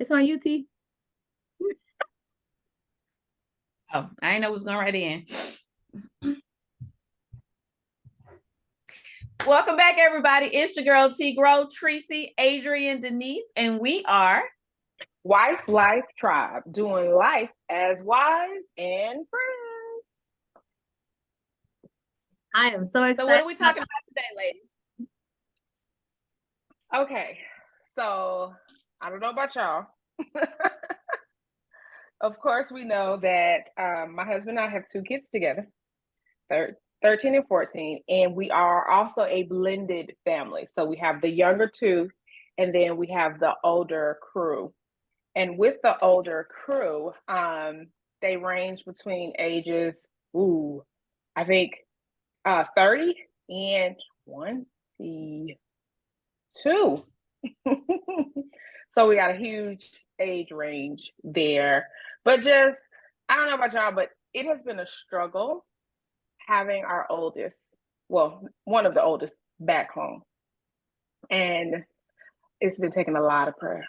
It's on UT. Oh, I didn't know it was going right in. Welcome back, everybody. It's your girl T Grow, Tracy, Adrian, Denise, and we are Wife Life Tribe, doing life as wives and friends. I am so excited. So what are we talking about today, ladies? Okay, so I don't know about y'all. Of course, we know that my husband and I have two kids together, 13 and 14, and we are also a blended family. So we have the younger two, and then we have the older crew. And with the older crew, they range between ages, I think 30 and 22. So we got a huge age range there. But just, I don't know about y'all, but it has been a struggle having our oldest, well, one of the oldest back home. And it's been taking a lot of prayer,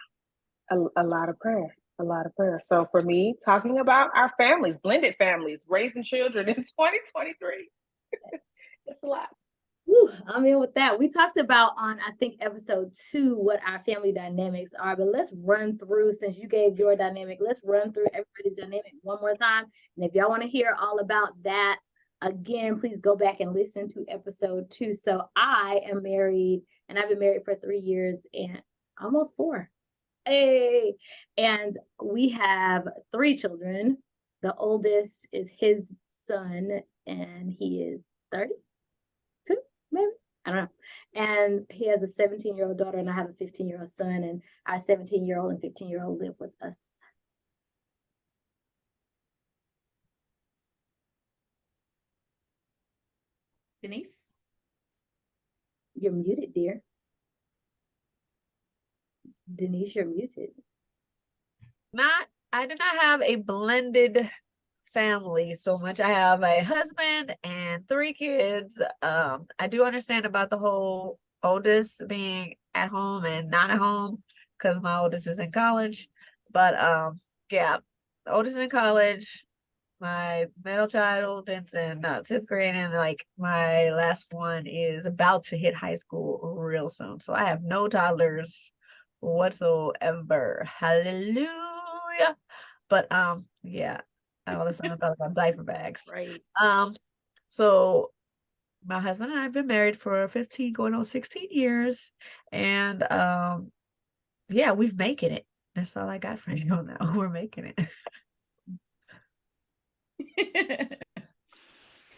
a lot of prayer. A lot of prayer. So for me, talking about our families, blended families, raising children in 2023, it's a lot. Whew, I'm in with that. We talked about on, I think, episode 2, what our family dynamics are, but let's run through, since you gave your dynamic, let's run through everybody's dynamic one more time. And if y'all want to hear all about that, again, please go back and listen to episode 2. So I am married, and I've been married for 3 years and almost 4. Hey, and we have 3 children. The oldest is his son, and he is 32, maybe. I don't know. And he has a 17-year-old daughter, and I have a 15-year-old son, and our 17-year-old and 15-year-old live with us. Denise? You're muted, dear. Denise, you're muted. I do not have a blended family so much. I have a husband and 3 kids. I do understand about the whole oldest being at home and not at home because my oldest is in college. But yeah, the oldest in college, my middle child is in 10th grade, and like my last one is about to hit high school real soon. So I have no toddlers whatsoever. Hallelujah. But yeah, all this time I thought about diaper bags. Right. So my husband and I have been married for 15 going on 16 years, and yeah, we've making it. That's all I got for you now. We're making it.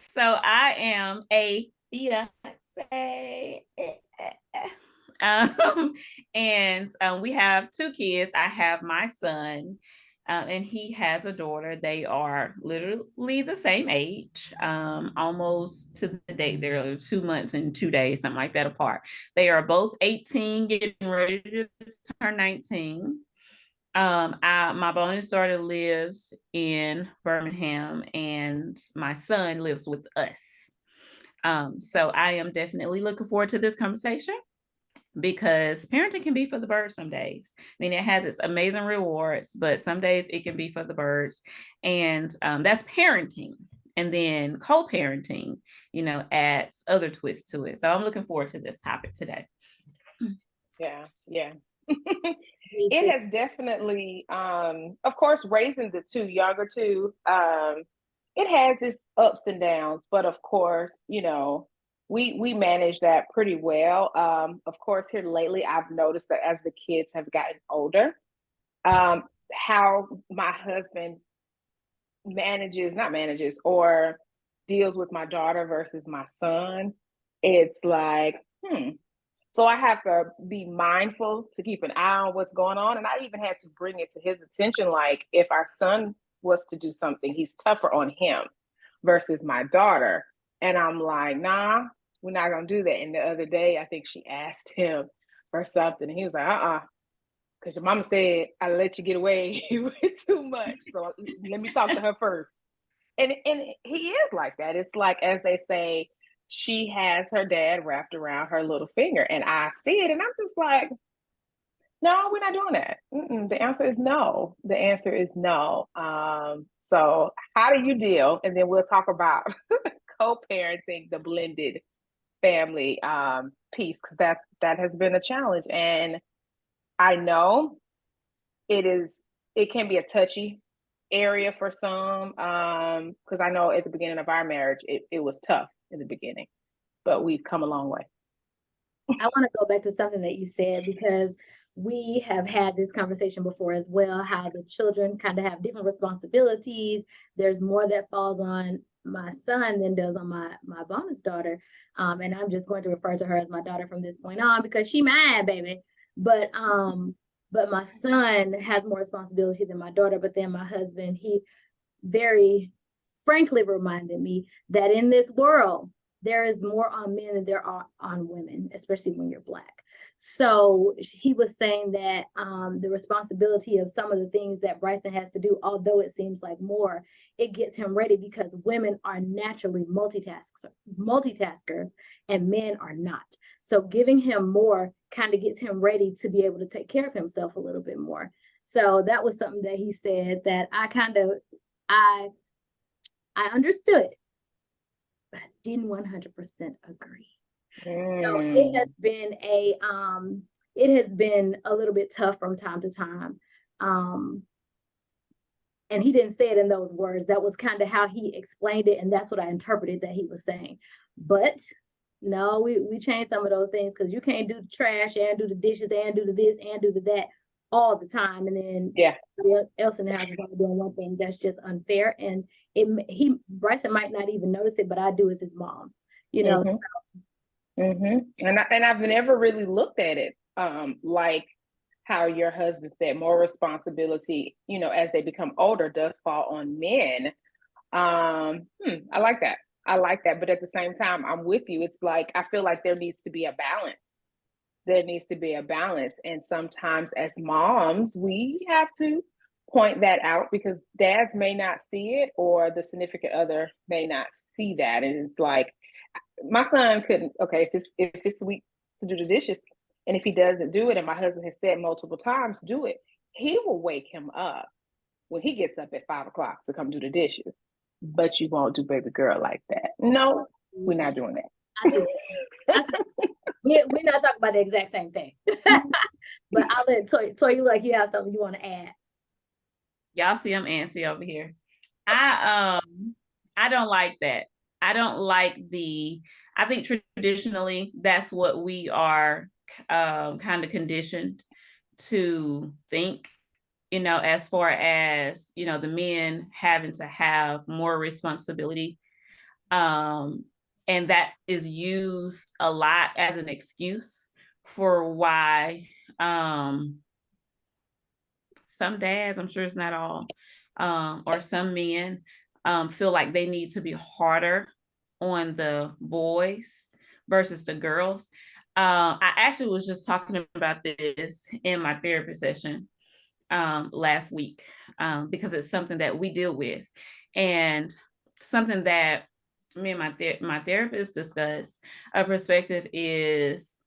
So I am a fiance. And we have 2 kids. I have my son, and he has a daughter. They are literally the same age, almost to the day. They're 2 months and 2 days, something like that apart. They are both 18, getting ready to turn 19. My bonus daughter lives in Birmingham, and my son lives with us. So I am definitely looking forward to this conversation, because parenting can be for the birds some days. I mean, it has its amazing rewards, but some days it can be for the birds. And that's parenting. And then co-parenting, adds other twists to it. So I'm looking forward to this topic today. Yeah. It has definitely, of course, raising the 2 younger two, it has its ups and downs, but of course, we manage that pretty well. Of course, here lately, I've noticed that as the kids have gotten older, how my husband not manages or deals with my daughter versus my son. It's like, So I have to be mindful to keep an eye on what's going on. And I even had to bring it to his attention, like if our son was to do something, he's tougher on him versus my daughter. And I'm like, nah, we're not going to do that. And the other day, I think she asked him for something. And he was like, because your mama said I let you get away with too much. So let me talk to her first. And he is like that. It's like, as they say, she has her dad wrapped around her little finger, and I see it, and I'm just like, No, we're not doing that. The answer is no. The answer is no. So how do you deal? And then we'll talk about co-parenting, the blended family piece, because that has been a challenge. And I know it can be a touchy area for some, because I know at the beginning of our marriage, it was tough in the beginning, but we've come a long way. I want to go back to something that you said, because we have had this conversation before as well, how the children kind of have different responsibilities. There's more that falls on my son than does on my bonus daughter. And I'm just going to refer to her as my daughter from this point on, because she mad, baby. But my son has more responsibility than my daughter. But then my husband, he very frankly reminded me that in this world, there is more on men than there are on women, especially when you're Black. So he was saying that the responsibility of some of the things that Bryson has to do, although it seems like more, it gets him ready, because women are naturally multitaskers and men are not. So giving him more kind of gets him ready to be able to take care of himself a little bit more. So that was something that he said that I understood, but I didn't 100% agree. So it has been a little bit tough from time to time. And he didn't say it in those words. That was kind of how he explained it, and that's what I interpreted that he was saying. But no, we changed some of those things, because you can't do the trash and do the dishes and do the this and do the that all the time, and then everybody else in the house is only doing one thing. That's just unfair. And Bryson might not even notice it, but I do as his mom, you know. And I've never really looked at it like how your husband said, more responsibility, you know, as they become older does fall on men. I like that. But at the same time, I'm with you. It's like, I feel like there needs to be a balance. And sometimes as moms, we have to point that out, because dads may not see it, or the significant other may not see that. And it's like, my son couldn't, okay, if it's week to do the dishes, and if he doesn't do it, and my husband has said multiple times, do it, he will wake him up when he gets up at 5 o'clock to come do the dishes. But you won't do baby girl like that. No, we're not doing that. We're not talking about the exact same thing. But I'll let Toy, you like you have something you want to add. Y'all see I'm antsy over here. I don't like that. I don't like I think traditionally that's what we are kind of conditioned to think, you know, as far as, you know, the men having to have more responsibility. And that is used a lot as an excuse for why some dads, I'm sure it's not all, or some men feel like they need to be harder on the boys versus the girls. I actually was just talking about this in my therapy session last week, because it's something that we deal with, and something that me and my therapist discussed. A perspective is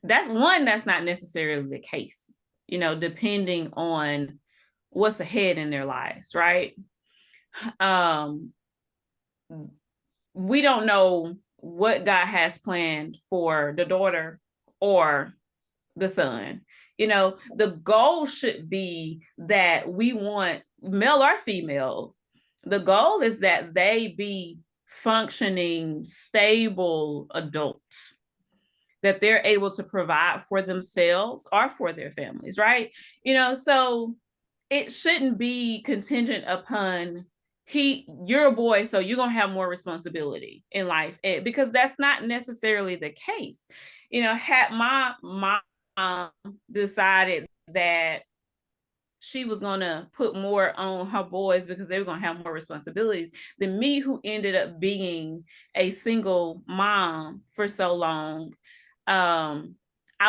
that's not necessarily the case, you know, depending on what's ahead in their lives, right? We don't know what God has planned for the daughter or the son. You know, the goal should be that we want, male or female, the goal is that they be functioning, stable adults, that they're able to provide for themselves or for their families, right? You know, so it shouldn't be contingent upon you're a boy, so you're gonna have more responsibility in life, because that's not necessarily the case. You know, had my mom decided that she was gonna put more on her boys because they were gonna have more responsibilities than me, who ended up being a single mom for so long, I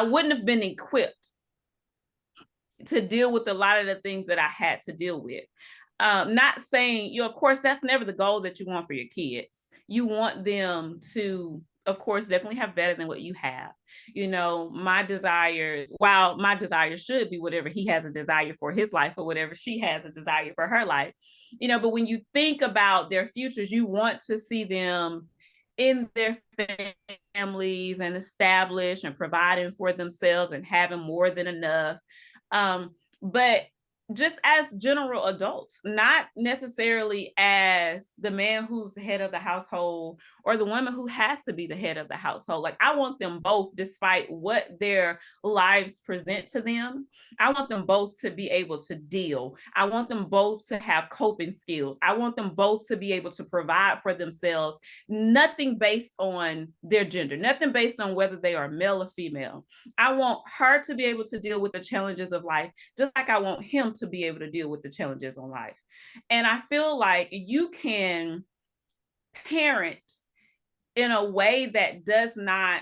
wouldn't have been equipped to deal with a lot of the things that I had to deal with. Not saying, of course, that's never the goal that you want for your kids. You want them to of course, definitely have better than what you have. You know, my desires, while my desires should be whatever he has a desire for his life or whatever she has a desire for her life, you know, but when you think about their futures, you want to see them in their families and established and providing for themselves and having more than enough. But just as general adults, not necessarily as the man who's the head of the household or the woman who has to be the head of the household. Like, I want them both, despite what their lives present to them, I want them both to be able to deal. I want them both to have coping skills. I want them both to be able to provide for themselves, nothing based on their gender, nothing based on whether they are male or female. I want her to be able to deal with the challenges of life, just like I want him to be able to deal with the challenges on life. And I feel like you can parent in a way that does not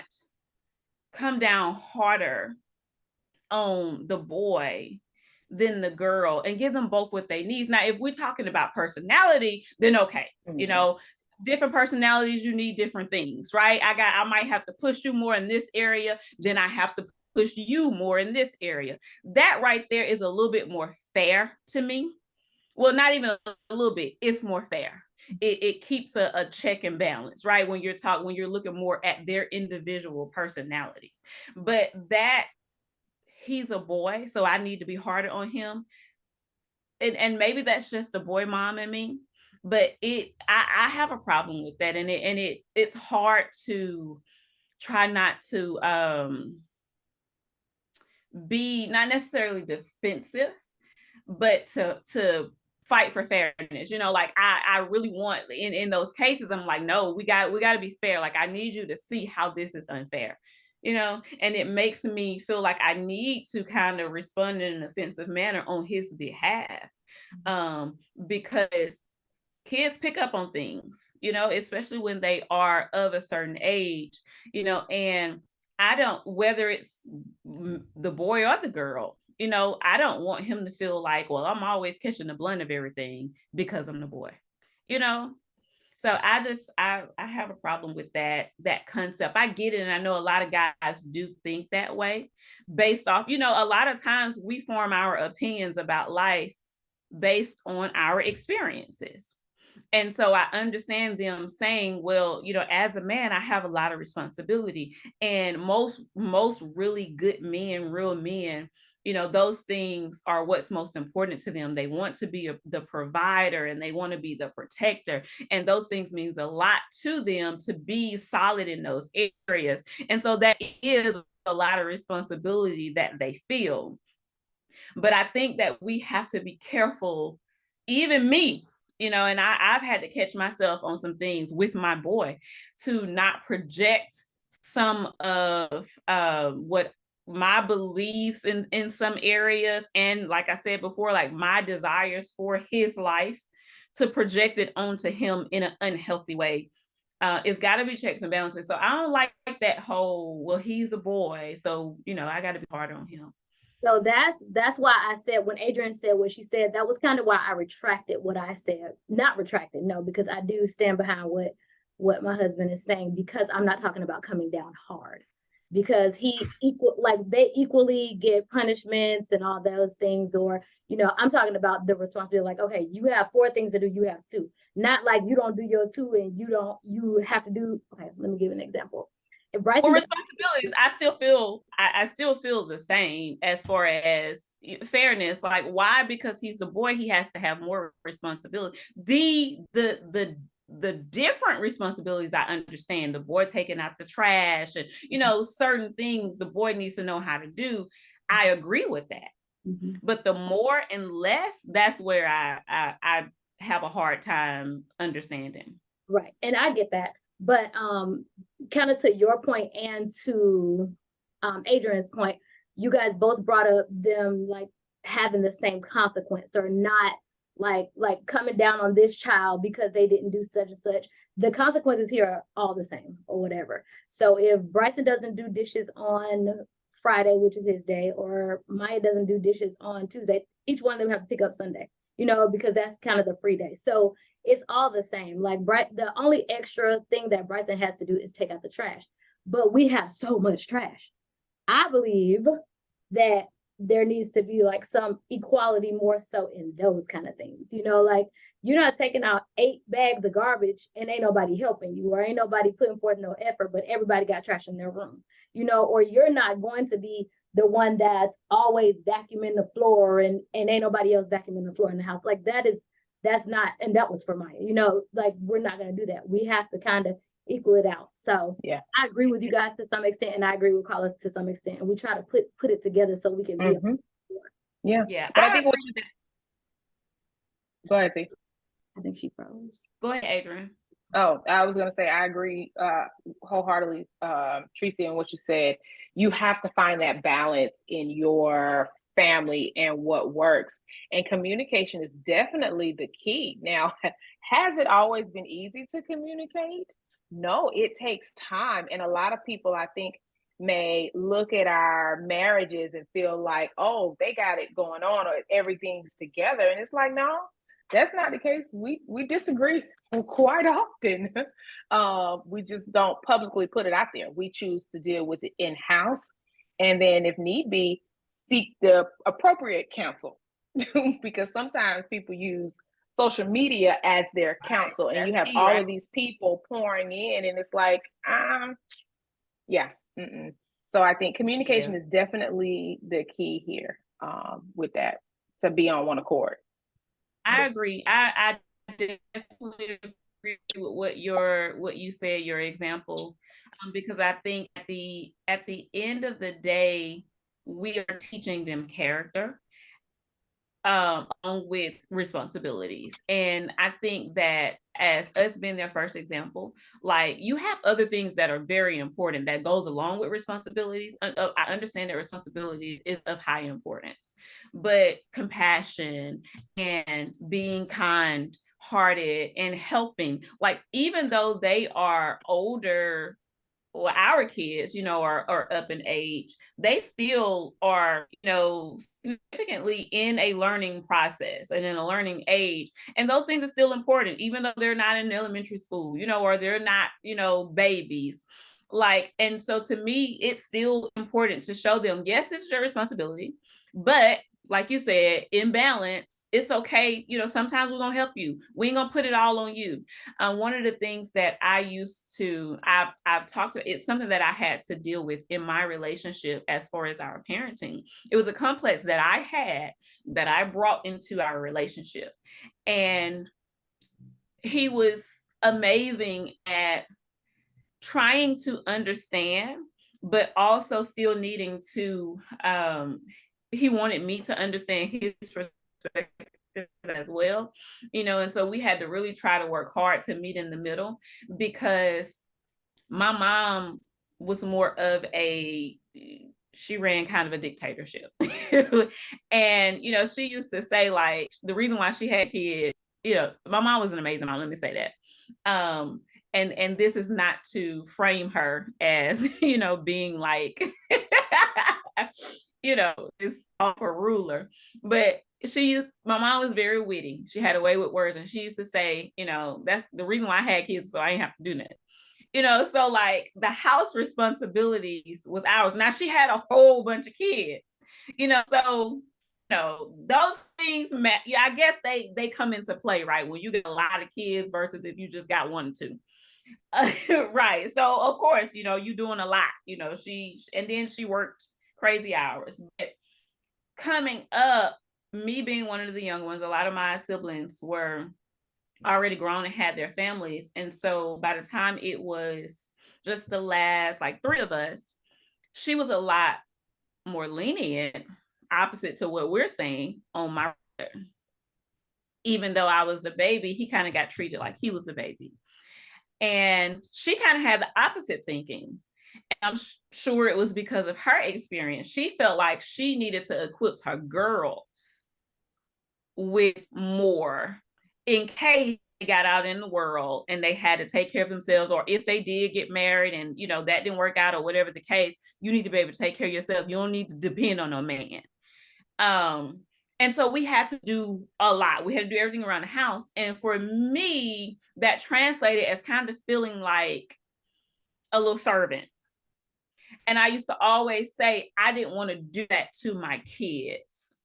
come down harder on the boy than the girl and give them both what they need. Now, if we're talking about personality, then okay, you know, different personalities, you need different things, right? I might have to push you more in this area, then I have to push you more in this area. That right there is a little bit more fair to me. Well, not even a little bit, it's more fair. It keeps a check and balance, right? When you're looking more at their individual personalities. But that he's a boy, so I need to be harder on him. And maybe that's just the boy mom in me, but I have a problem with that. And it's hard to try not to be not necessarily defensive, but to fight for fairness. You know, like I really want in those cases, I'm like, no, we got to be fair. Like, I need you to see how this is unfair, you know, and it makes me feel like I need to kind of respond in an offensive manner on his behalf, because kids pick up on things, you know, especially when they are of a certain age, you know, and I don't, whether it's the boy or the girl, you know, I don't want him to feel like, well, I'm always catching the blunt of everything because I'm the boy, you know? So I have a problem with that concept. I get it. And I know a lot of guys do think that way based off, you know, a lot of times we form our opinions about life based on our experiences. And so I understand them saying, well, you know, as a man, I have a lot of responsibility. And most really good men, real men, you know, those things are what's most important to them. They want to be the provider and they want to be the protector. And those things means a lot to them to be solid in those areas. And so that is a lot of responsibility that they feel. But I think that we have to be careful, even me, you know, and I've had to catch myself on some things with my boy to not project some of what my beliefs in some areas. And like I said before, like my desires for his life, to project it onto him in an unhealthy way. It's got to be checks and balances. So I don't like that whole, well, he's a boy, so, you know, I got to be harder on him. So that's why I said, when Adrienne said what she said, that was kind of why I retracted what I said. Not retracted, no, because I do stand behind what my husband is saying, because I'm not talking about coming down hard, because they equally get punishments and all those things. Or, you know, I'm talking about the responsibility, like, okay, you have 4 things to do, you have 2. Not like you don't do your 2 and you have to do, okay, let me give an example. Well, responsibilities, I still feel the same as far as fairness. Like, why? Because he's a boy, he has to have more responsibility. The different responsibilities, I understand. The boy taking out the trash and, you know, certain things the boy needs to know how to do. I agree with that. Mm-hmm. But the more and less, that's where I have a hard time understanding. Right. And I get that. But kind of to your point and to Adrienne's point, you guys both brought up them like having the same consequence, or not like coming down on this child because they didn't do such and such. The consequences here are all the same or whatever. So if Bryson doesn't do dishes on Friday, which is his day, or Maya doesn't do dishes on Tuesday, each one of them have to pick up Sunday, you know, because that's kind of the free day. So it's all the same. Like the only extra thing that Bryson has to do is take out the trash. But we have so much trash. I believe that there needs to be like some equality more so in those kind of things. Like you're not taking out 8 bags of garbage and ain't nobody helping you, or ain't nobody putting forth no effort, but everybody got trash in their room, or you're not going to be the one that's always vacuuming the floor and ain't nobody else vacuuming the floor in the house. Like that's not, and that was for Maya, like we're not going to do that. We have to kind of equal it out. So yeah, I agree with you guys to some extent, and I agree with Carlos to some extent, and we try to put it together so we can be yeah. But I think go ahead, Z. I think she froze. Go ahead, Adrian. Oh, I was gonna say I agree wholeheartedly, Tracy, on what you said. You have to find that balance in your family and what works. And communication is definitely the key. Now, has it always been easy to communicate? No, it takes time. And a lot of people, I think, may look at our marriages and feel like, oh, they got it going on or everything's together. And it's like, no, that's not the case. We disagree quite often. We just don't publicly put it out there. We choose to deal with it in-house. And then if need be, seek the appropriate counsel. Because sometimes people use social media as their counsel, and you have all of these people pouring in, and it's like, yeah. So I think communication is definitely the key here, with that, to be on one accord. I agree. I definitely agree with what you said, your example, because I think at the end of the day, we are teaching them character, along with responsibilities. And I think that as us being their first example, like you have other things that are very important that goes along with responsibilities. I understand that responsibilities is of high importance, but compassion and being kind hearted and helping, like even though they are older, or our kids, are up in age, they still are, significantly in a learning process and in a learning age. And those things are still important, even though they're not in elementary school, or they're not, babies. Like, and so to me, it's still important to show them, yes, this is your responsibility, but like you said, in balance, it's okay. Sometimes we're going to help you. We ain't going to put it all on you. One of the things that I've talked to, it's something that I had to deal with in my relationship as far as our parenting. It was a complex that I had that I brought into our relationship. And he was amazing at trying to understand, but also still needing to, he wanted me to understand his perspective as well, and so we had to really try to work hard to meet in the middle, because my mom was more of she ran kind of a dictatorship. And, she used to say, like, the reason why she had kids, my mom was an amazing mom, let me say that. And this is not to frame her as, being like, this awful ruler, but my mom was very witty. She had a way with words, and she used to say, that's the reason why I had kids, so I didn't have to do nothing. So like the house responsibilities was ours. Now she had a whole bunch of kids, so those things, I guess they come into play, right? When you get a lot of kids versus if you just got 1 or 2. Right. So of course, you're doing a lot, and then she worked crazy hours. But coming up, me being one of the young ones, a lot of my siblings were already grown and had their families. And so by the time it was just the last like 3 of us, she was a lot more lenient, opposite to what we're saying on my brother. Even though I was the baby, he kind of got treated like he was the baby. And she kind of had the opposite thinking. And I'm sure it was because of her experience. She felt like she needed to equip her girls with more in case they got out in the world and they had to take care of themselves, or if they did get married and that didn't work out, or whatever the case, you need to be able to take care of yourself. You don't need to depend on a man. And so we had to do a lot. We had to do everything around the house. And for me, that translated as kind of feeling like a little servant. And I used to always say, I didn't want to do that to my kids.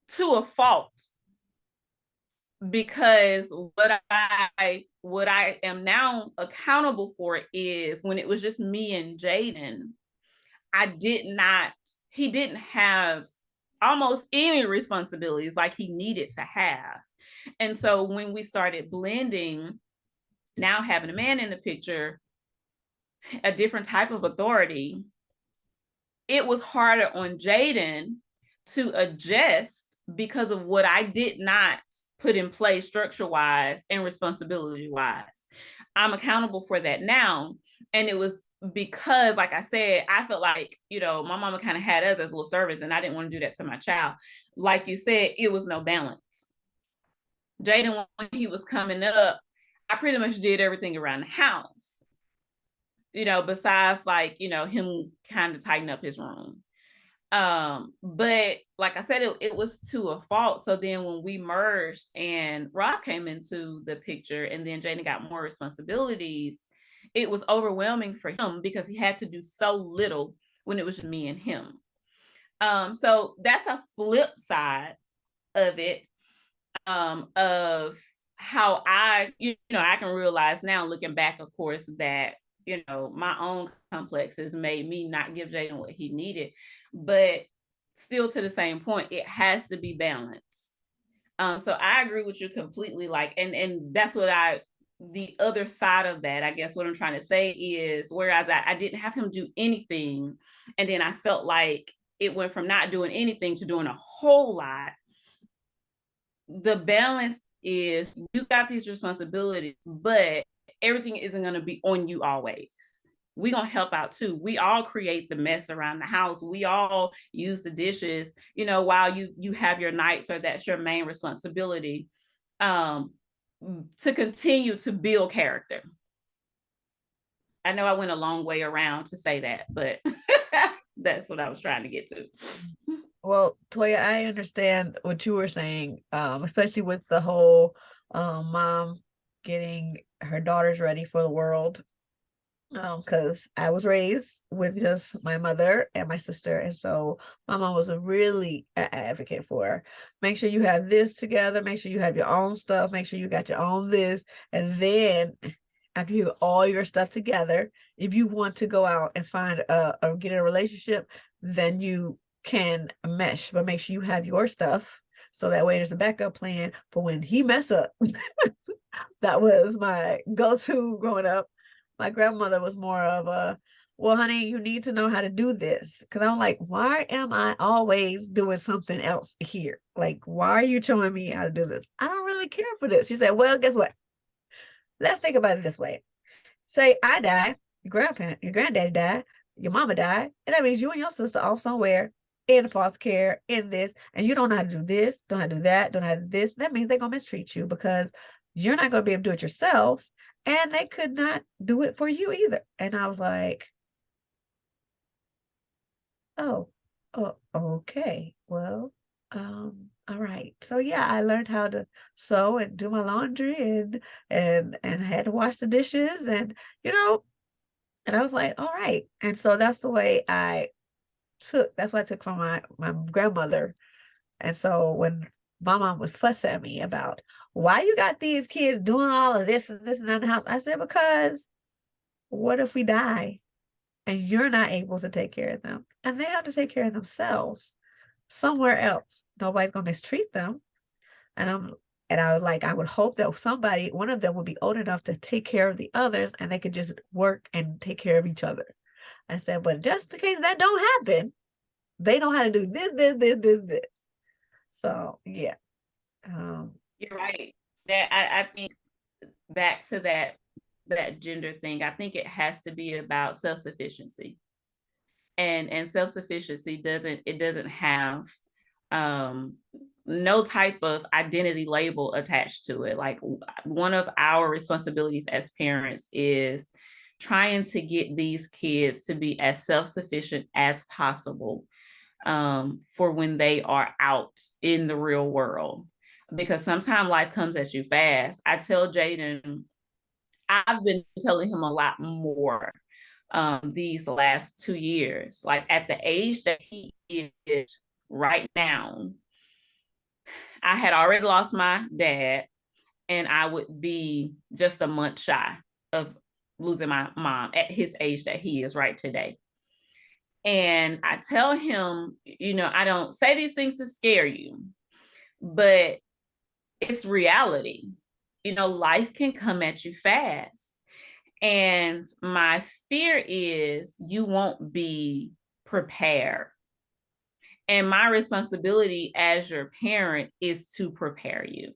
To a fault. Because what I am now accountable for is when it was just me and Jaden, he didn't have almost any responsibilities like he needed to have. And so when we started blending, now having a man in the picture, a different type of authority, it was harder on Jaden to adjust because of what I did not put in place structure-wise and responsibility-wise. I'm accountable for that now. And it was because, like I said, I felt like, my mama kind of had us as little servants, and I didn't want to do that to my child. Like you said, it was no balance. Jaden, when he was coming up, I pretty much did everything around the house, besides like, him kind of tighten up his room. But like I said, it was to a fault. So then when we merged and Rob came into the picture and then Jaden got more responsibilities, it was overwhelming for him because he had to do so little when it was me and him. So that's a flip side of it, of how I can realize now looking back, of course, that my own complexes made me not give Jaden what he needed, but still to the same point, it has to be balanced. So I agree with you completely. Like, and that's what the other side of that, I guess what I'm trying to say is, whereas I didn't have him do anything, and then I felt like it went from not doing anything to doing a whole lot. The balance is you got these responsibilities, but everything isn't going to be on you always. We're going to help out too. We all create the mess around the house. We all use the dishes, while you have your nights, or that's your main responsibility, to continue to build character. I know I went a long way around to say that, but that's what I was trying to get to. Well, Toya, I understand what you were saying, especially with the whole mom getting her daughters ready for the world. Because I was raised with just my mother and my sister, and so my mom was a really advocate for make sure you have this together, make sure you have your own stuff, make sure you got your own this, and then after you have all your stuff together, if you want to go out and find or get in a relationship, then you can mesh, but make sure you have your stuff so that way there's a backup plan for when he mess up. That was my go-to growing up. My grandmother was more of a, well, honey, you need to know how to do this. Because I'm like, why am I always doing something else here? Like, why are you showing me how to do this? I don't really care for this. She said, well, guess what? Let's think about it this way. Say I die, your granddaddy died, your mama died, and that means you and your sister off somewhere in foster care, in this, and you don't know how to do this, don't know how to do that, don't know how to do this. That means they're going to mistreat you because you're not going to be able to do it yourself. And they could not do it for you either. And I was like, oh, okay. Well, all right. So yeah, I learned how to sew and do my laundry and had to wash the dishes and and I was like, all right. And so that's the way that's what I took from my grandmother. And so when my mom would fuss at me about why you got these kids doing all of this and this and that in the house, I said, because what if we die and you're not able to take care of them and they have to take care of themselves somewhere else? Nobody's gonna mistreat them. And I would hope that one of them would be old enough to take care of the others and they could just work and take care of each other. I said, but just in case that don't happen, they know how to do this. So yeah. You're right. That I think back to that gender thing, I think it has to be about self-sufficiency. And self-sufficiency doesn't have no type of identity label attached to it. Like, one of our responsibilities as parents is trying to get these kids to be as self-sufficient as possible. for when they are out in the real world, because sometimes life comes at you fast. I tell Jaden, I've been telling him a lot more these last 2 years. Like at the age that he is right now, I had already lost my dad, and I would be just a month shy of losing my mom at his age that he is right today. And I tell him, I don't say these things to scare you, but it's reality. Life can come at you fast. And my fear is you won't be prepared. And my responsibility as your parent is to prepare you.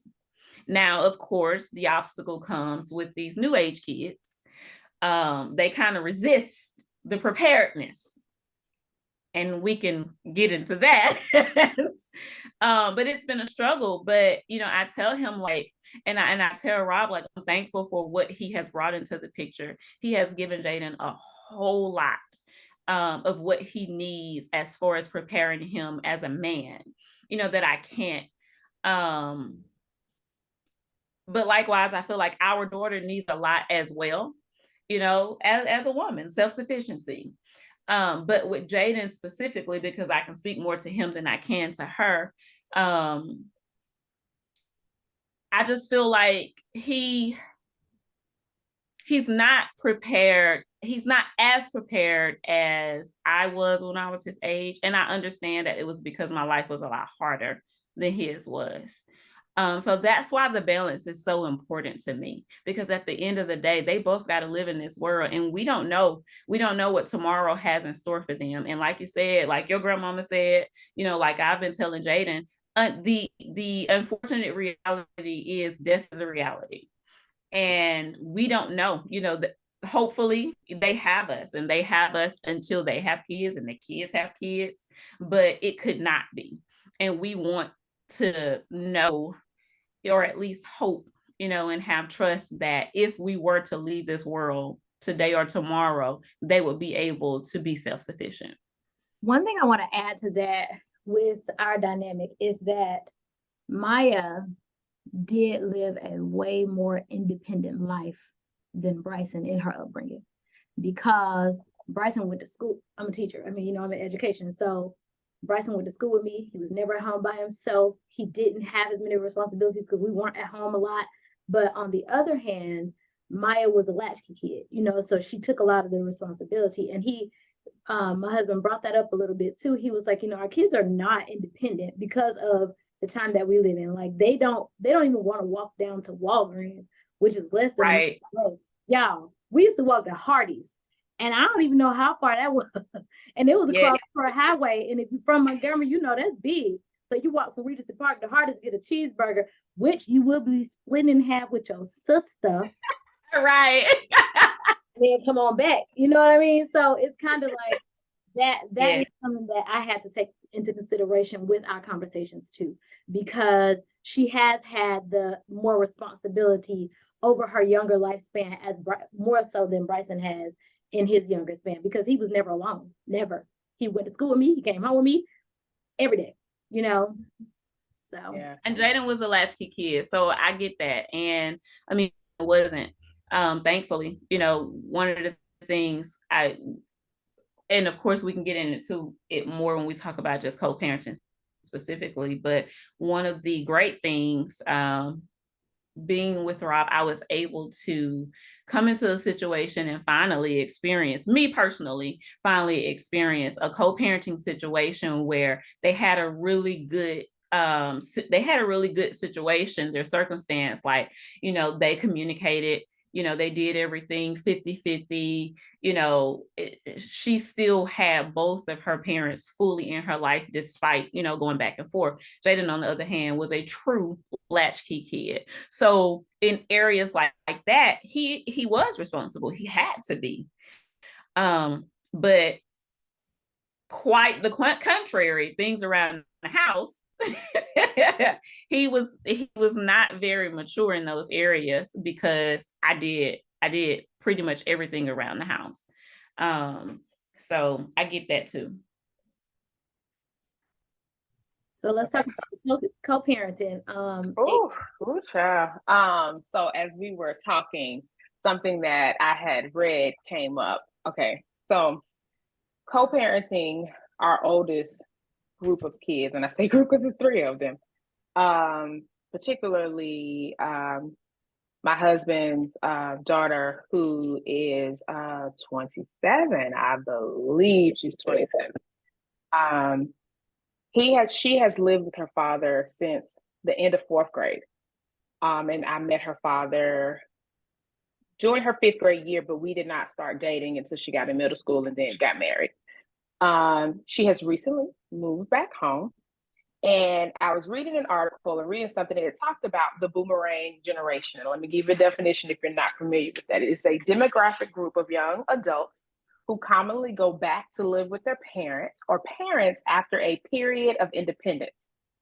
Now, of course, the obstacle comes with these new age kids. They kind of resist the preparedness. And we can get into that. But it's been a struggle. But, I tell him and I tell Rob, I'm thankful for what he has brought into the picture. He has given Jaden a whole lot of what he needs as far as preparing him as a man, that I can't. But likewise, I feel like our daughter needs a lot as well, as a woman, self-sufficiency. But with Jaden specifically, because I can speak more to him than I can to her, I just feel like he's not prepared. He's not as prepared as I was when I was his age. And I understand that it was because my life was a lot harder than his was. So that's why the balance is so important to me, because at the end of the day, they both got to live in this world, and we don't know what tomorrow has in store for them. And like you said, like your grandmama said, like I've been telling Jaden, the unfortunate reality is death is a reality, and we don't know, that hopefully they have us, and they have us until they have kids and the kids have kids, but it could not be. And we want to know, or at least hope, and have trust that if we were to leave this world today or tomorrow, they would be able to be self-sufficient. One thing I want to add to that with our dynamic is that Maya did live a way more independent life than Bryson in her upbringing, because Bryson went to school. I'm a teacher. I'm in education. So Bryson went to school with me. He was never at home by himself. He didn't have as many responsibilities because we weren't at home a lot. But on the other hand, Maya was a latchkey kid, so she took a lot of the responsibility. And my husband brought that up a little bit too. He was like, our kids are not independent because of the time that we live in. Like they don't even want to walk down to Walgreens, which is less than right. Y'all, we used to walk to Hardee's, and I don't even know how far that was. And it was across a highway. And if you're from Montgomery, that's big. So you walk from Regency Park to Hardee's, get a cheeseburger, which you will be splitting in half with your sister. Right. Then come on back. You know what I mean? So it's kind of like that is something that I had to take into consideration with our conversations too, because she has had the more responsibility over her younger lifespan, as more so than Bryson has in his younger span, because he was never alone. Never. He went to school with me. He came home with me every day, So. Yeah. And Jaden was a latchkey kid, so I get that. And it wasn't. Thankfully, one of the things and of course we can get into it more when we talk about just co-parenting specifically, but one of the great things, being with Rob, I was able to come into a situation and finally experience a co-parenting situation where they had a really good situation, their circumstance, they communicated, they did everything 50-50, she still had both of her parents fully in her life, despite, going back and forth. Jaden, on the other hand, was a true latchkey kid. So in areas like that, he was responsible. He had to be. But quite the contrary, things around the house, he was not very mature in those areas, because I did pretty much everything around the house. So I get that too. So let's talk about co-parenting. Ooh, child. So as we were talking, something that I had read came up. Okay, so co-parenting our oldest group of kids, and I say group because it's 3 of them. Particularly my husband's daughter, who is 27, I believe she's 27. She has lived with her father since the end of 4th grade. And I met her father during her 5th grade year, but we did not start dating until she got in middle school and then got married. She has recently moved back home. And I was reading an article and reading something that talked about the boomerang generation. Let me give you a definition if you're not familiar with that. It's a demographic group of young adults who commonly go back to live with their parents or parents after a period of independence.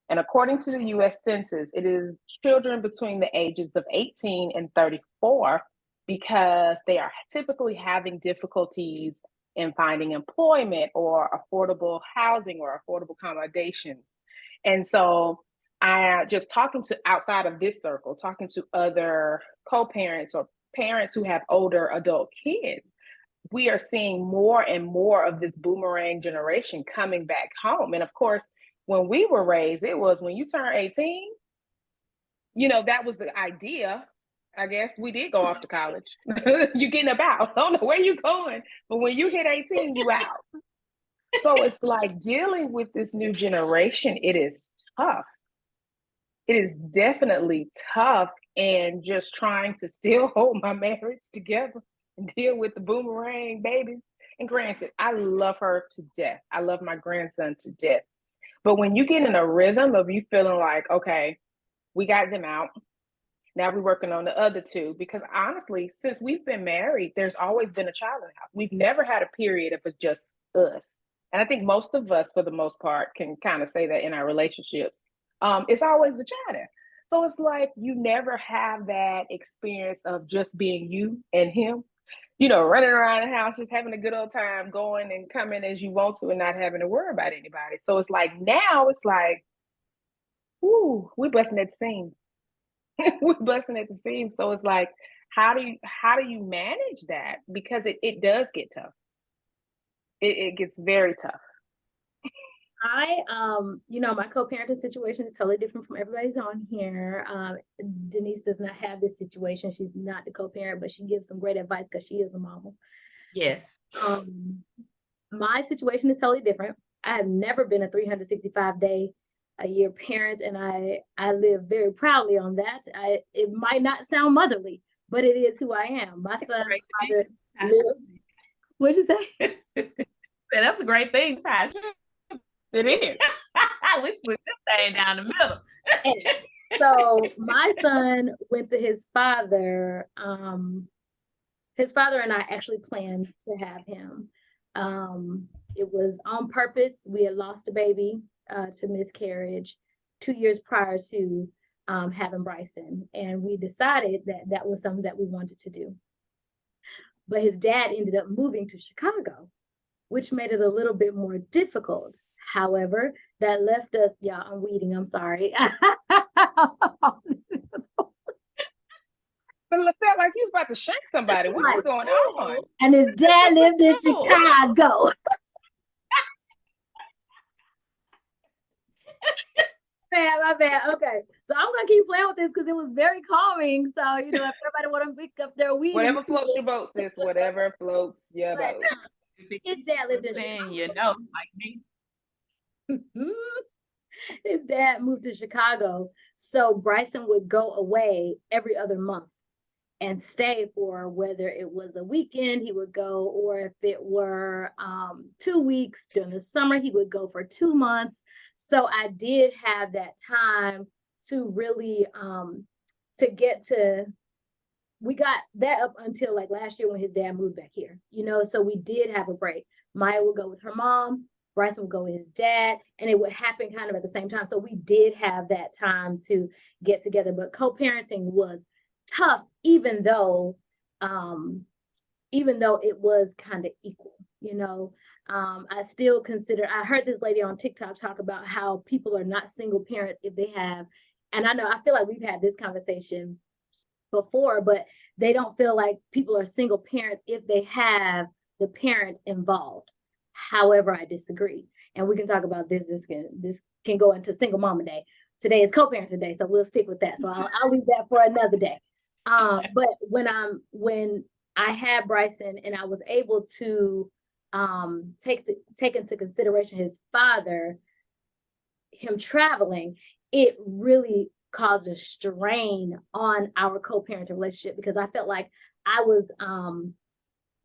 And according to the US Census, it is children between the ages of 18 and 34 because they are typically having difficulties in finding employment or affordable housing or affordable accommodations. And so I just talking to outside of this circle, talking to other co-parents or parents who have older adult kids, we are seeing more and more of this boomerang generation coming back home. And of course, when we were raised, it was when you turn 18, that was the idea. I guess we did go off to college. You're getting about. I don't know where you're going, but when you hit 18, you out. So it's like dealing with this new generation, it is tough. It is definitely tough, and just trying to still hold my marriage together and deal with the boomerang babies. And granted, I love her to death. I love my grandson to death. But when you get in a rhythm of you feeling like, okay, we got them out. Now we're working on the other 2, because honestly, since we've been married, there's always been a child in the house. We've never had a period of it's just us. And I think most of us, for the most part, can kind of say that in our relationships. It's always a child there. So it's like you never have that experience of just being you and him, running around the house, just having a good old time, going and coming as you want to and not having to worry about anybody. So it's like now it's like, ooh, we're busting at the seams. We're busting at the seams. So it's like, how do you manage that? Because it does get tough. It gets very tough. My co-parenting situation is totally different from everybody's on here. Denise does not have this situation. She's not the co-parent, but she gives some great advice because she is a mama. Yes. My situation is totally different. I have never been a 365-day a year parent, and I live very proudly on that. It might not sound motherly, but it is who I am. My son's father lived. What'd you say? That's a great thing, Tasha. It is. We split this thing down the middle. So my son went to his father. His father and I actually planned to have him. It was on purpose. We had lost a baby to miscarriage 2 years prior to having Bryson. And we decided that was something that we wanted to do. But his dad ended up moving to Chicago, which made it a little bit more difficult. However, that left us, I'm weeding, I'm sorry. But it felt like he was about to shank somebody. What was going on? And his dad lived in Chicago. My bad. Okay. So I'm going to keep playing with this because it was very calming. So, if everybody want to pick up their weed. Whatever floats your boat, sis. Whatever floats your boat. His dad lived in Chicago. Like me. His dad moved to Chicago, so Bryson would go away every other month and stay for, whether it was a weekend, he would go, or if it were 2 weeks during the summer, he would go for 2 months. So I did have that time to really we got that up until like last year when his dad moved back here, so we did have a break. Maya would go with her mom, Bryson would go with his dad, and it would happen kind of at the same time. So we did have that time to get together, but co-parenting was tough, even though it was kind of equal, I still consider, I heard this lady on TikTok talk about how people are not single parents if they have, and I feel like we've had this conversation before, but they don't feel like people are single parents if they have the parent involved. However, I disagree. And we can talk about this. This can go into single mama day. Today is co-parenting day, so we'll stick with that. So I'll leave that for another day. But when I had Bryson and I was able to take into consideration his father, him traveling, it really caused a strain on our co-parenting relationship, because I felt like I was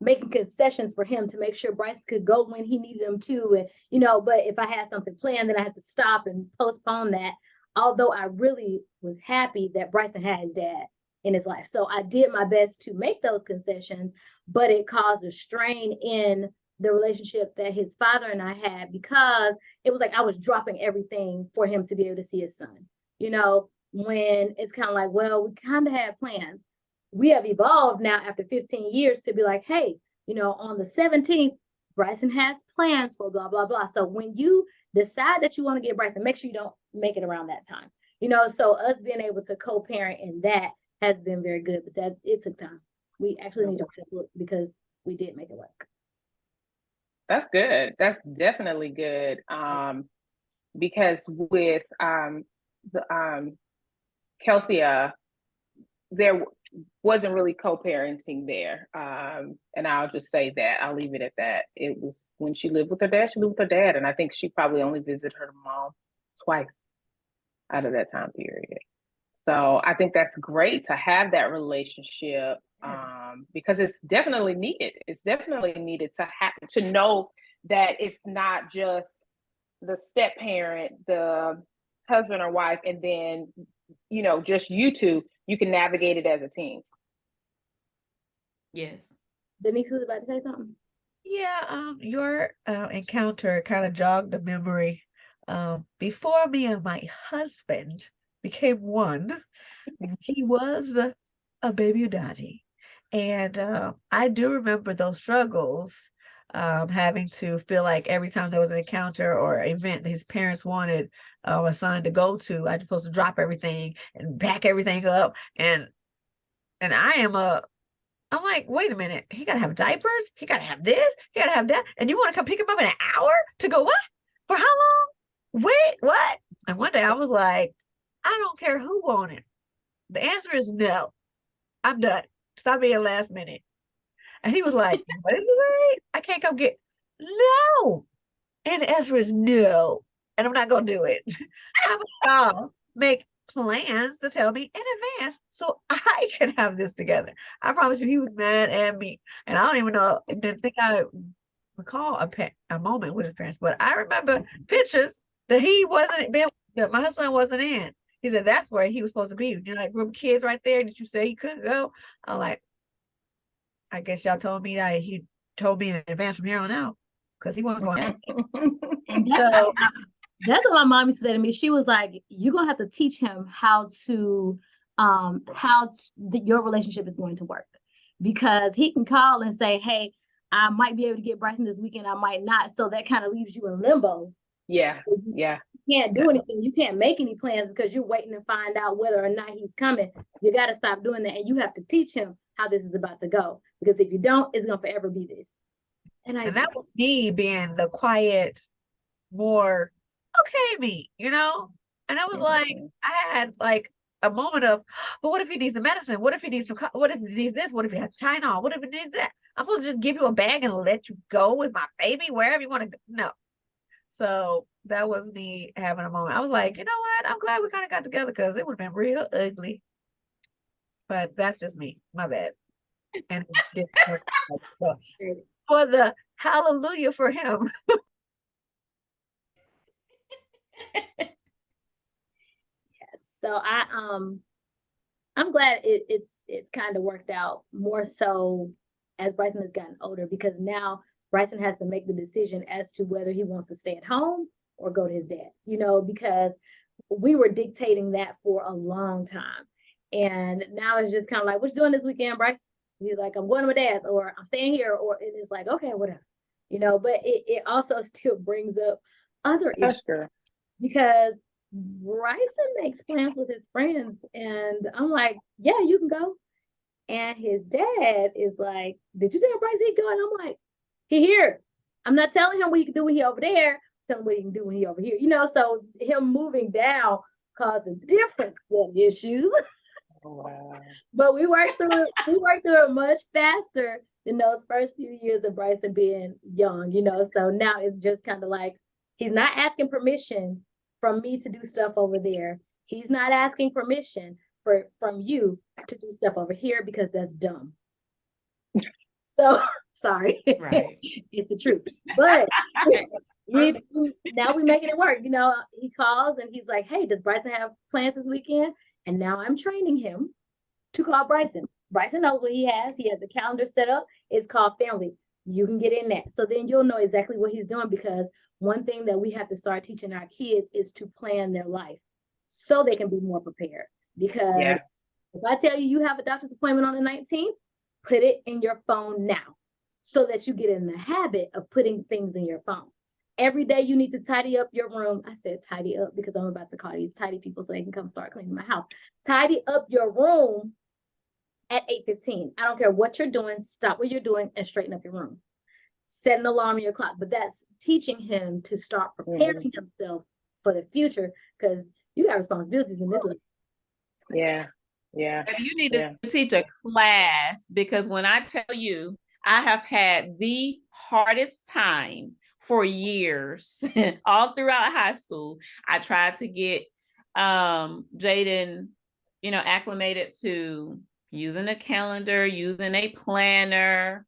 making concessions for him to make sure Bryce could go when he needed him to. And, you know, but if I had something planned, then I had to stop and postpone that. Although I really was happy that Bryson had his dad in his life. So I did my best to make those concessions, but it caused a strain in the relationship that his father and I had, because it was like I was dropping everything for him to be able to see his son. You know, when it's kind of like, well, we kind of had plans. We have evolved now after 15 years to be like, hey, you know, on the 17th, Bryson has plans for blah, blah, blah. So when you decide that you want to get Bryson, make sure you don't make it around that time. You know, so us being able to co-parent in that has been very good, but that it took time. We actually need to write a book because we did make it work. That's good. That's definitely good. Because with Kelsey, there wasn't really co-parenting there. And I'll just say that, I'll leave it at that. It was when she lived with her dad, she lived with her dad. And I think she probably only visited her mom twice out of that time period. So I think that's great to have that relationship, because it's definitely needed. It's definitely needed to know that it's not just the step parent, the husband or wife, and then, you know, just you two. You can navigate it as a team. Yes. Denise was about to say something. Yeah, your encounter kind of jogged a memory. Before me and my husband became one, he was a baby daddy. And I do remember those struggles, having to feel like every time there was an encounter or event that his parents wanted a son to go to, I was supposed to drop everything and pack everything up. And I'm like, wait a minute, he gotta have diapers, he gotta have this, he gotta have that, and you want to come pick him up in an hour to go what? For how long? Wait, what? And one day I was like, I don't care who wants it. The answer is no. I'm done. Stop being last minute. And he was like, what did you say? I can't come get no. And the answer is no. And I'm not gonna do it. I'm gonna make plans to tell me in advance so I can have this together. I promise you, he was mad at me. And I don't even know, I didn't think I recall a moment with his parents, but I remember pictures that he wasn't, that my son wasn't in. He said, that's where he was supposed to be. You know, like group of kids right there. Did you say he couldn't go? I'm like, I guess y'all told me that he told me in advance from here on out, because he wasn't going to. And that's what my mom used to say to me. She was like, you're going to have to teach him how your relationship is going to work, because he can call and say, hey, I might be able to get Bryson this weekend, I might not. So that kind of leaves you in limbo. Yeah. So Yeah. You can't do anything. You can't make any plans because you're waiting to find out whether or not he's coming. You got to stop doing that. And you have to teach him how this is about to go. Because if you don't, it's going to forever be this. And that was me being the quiet, more okay me, you know? And I was like, I had like a moment of, but what if he needs the medicine? What if he needs what if he needs this? What if he has Tylenol? What if he needs that? I'm supposed to just give you a bag and let you go with my baby wherever you want to go? No. So that was me having a moment. I was like, you know what? I'm glad we kind of got together, because it would have been real ugly. But that's just me. My bad. And it didn't work out. For the hallelujah for him. So I'm glad it's kind of worked out more so as Bryson has gotten older, because now Bryson has to make the decision as to whether he wants to stay at home or go to his dad's, you know, because we were dictating that for a long time. And now it's just kind of like, what you doing this weekend, Bryce? He's like, I'm going to my dad's, or I'm staying here, or it's like, okay, whatever. but it also still brings up other issues. That's true. Because Bryson makes plans with his friends, and I'm like, yeah, you can go. And his dad is like, did you tell Bryson he going? I'm like, he here. I'm not telling him what he can do when he over there. Tell him what he can do when he over here. So him moving down causing different issues. Wow. But we worked through it much faster than those first few years of Bryson being young, So now it's just kind of like he's not asking permission from me to do stuff over there. He's not asking permission from you to do stuff over here because that's dumb. So sorry. Right. It's the truth. But now we're making it work. He calls and he's like, hey, does Bryson have plans this weekend? And now I'm training him to call Bryson. Bryson knows what he has. He has the calendar set up. It's called family. You can get in that. So then you'll know exactly what he's doing, because one thing that we have to start teaching our kids is to plan their life so they can be more prepared. Because if I tell you have a doctor's appointment on the 19th, put it in your phone now so that you get in the habit of putting things in your phone. Every day you need to tidy up your room. I said tidy up because I'm about to call these tidy people so they can come start cleaning my house. Tidy up your room at 8:15. I don't care what you're doing. Stop what you're doing and straighten up your room. Set an alarm in your clock. But that's teaching him to start preparing himself for the future, because you got responsibilities in this life. Yeah. You need to teach a class, because when I tell you, I have had the hardest time for years, all throughout high school. I tried to get Jaden, acclimated to using a calendar, using a planner,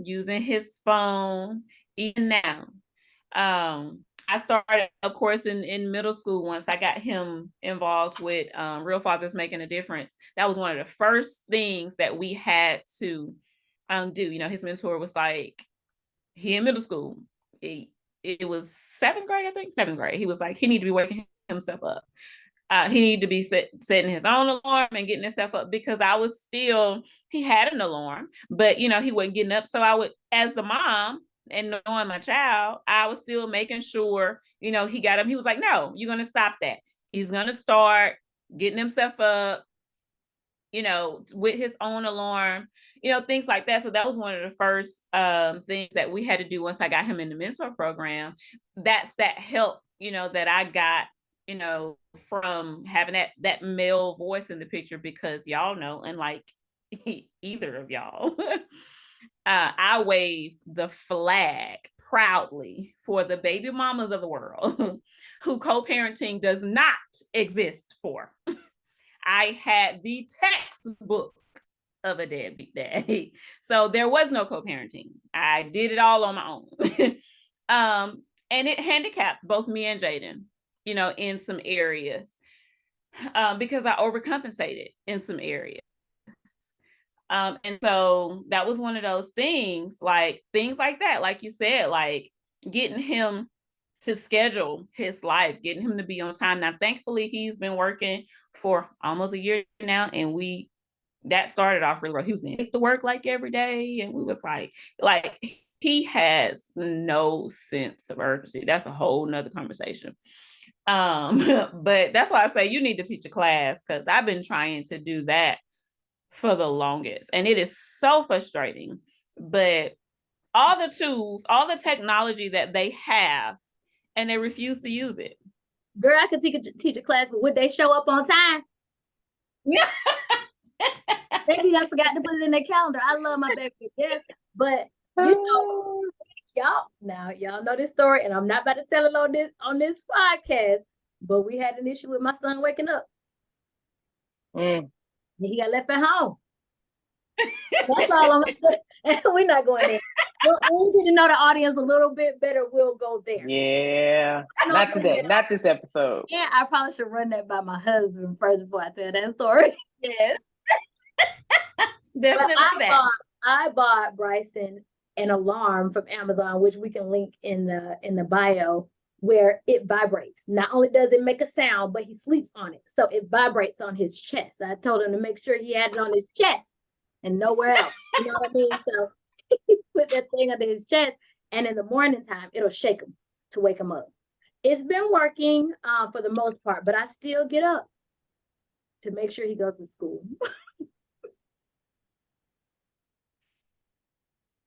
using his phone. Even now, I started, of course, in middle school. Once I got him involved with Real Fathers Making a Difference, that was one of the first things that we had to do. His mentor was like, he in middle school, it was 7th grade, I think, 7th grade. He was like, he needed to be waking himself up. He needed to be setting his own alarm and getting himself up, because he had an alarm, but he wasn't getting up. So I would, as the mom and knowing my child, I was still making sure, he got up. He was like, no, you're going to stop that. He's going to start getting himself up, with his own alarm, things like that. So that was one of the first things that we had to do once I got him in the mentor program. That's that help, that I got, from having that male voice in the picture, because y'all know, and like either of y'all, I wave the flag proudly for the baby mamas of the world who co-parenting does not exist for. I had the textbook of a deadbeat daddy. So there was no co-parenting. I did it all on my own. And it handicapped both me and Jaden, in some areas, because I overcompensated in some areas. And so that was one of those things like that, like you said, like getting him to schedule his life, getting him to be on time. Now, thankfully, he's been working for almost a year now, and that started off really well. He was been to work like every day, and we was like he has no sense of urgency. That's a whole nother conversation. But that's why I say you need to teach a class, because I've been trying to do that for the longest, and it is so frustrating. But all the tools, all the technology that they have, and they refuse to use it. Girl, I could teach a class, but would they show up on time? Yeah. Maybe I forgot to put it in their calendar. I love my baby to death, but y'all know this story, and I'm not about to tell it on this podcast. But we had an issue with my son waking up. He got left at home. That's all I'm saying. We're not going there. We'll get to know the audience a little bit better. We'll go there. Yeah. Not today. Not this episode. Yeah, I probably should run that by my husband first before I tell that story. Yes. Definitely I bought Bryson an alarm from Amazon, which we can link in the bio, where it vibrates. Not only does it make a sound, but he sleeps on it. So it vibrates on his chest. I told him to make sure he had it on his chest and nowhere else. You know what I mean? So he put that thing under his chest, And in the morning time, it'll shake him to wake him up. It's been working for the most part, but I still get up to make sure he goes to school.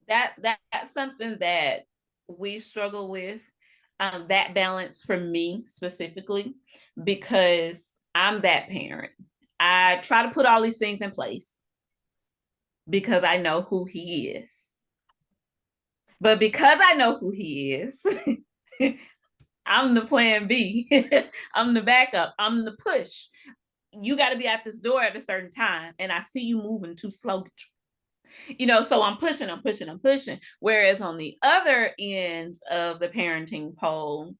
That's something that we struggle with, that balance for me specifically, because I'm that parent. I try to put all these things in place because I know who he is. But because I know who he is, I'm the plan B. I'm the backup. I'm the push. You got to be at this door at a certain time, and I see you moving too slow. So I'm pushing. Whereas on the other end of the parenting pole,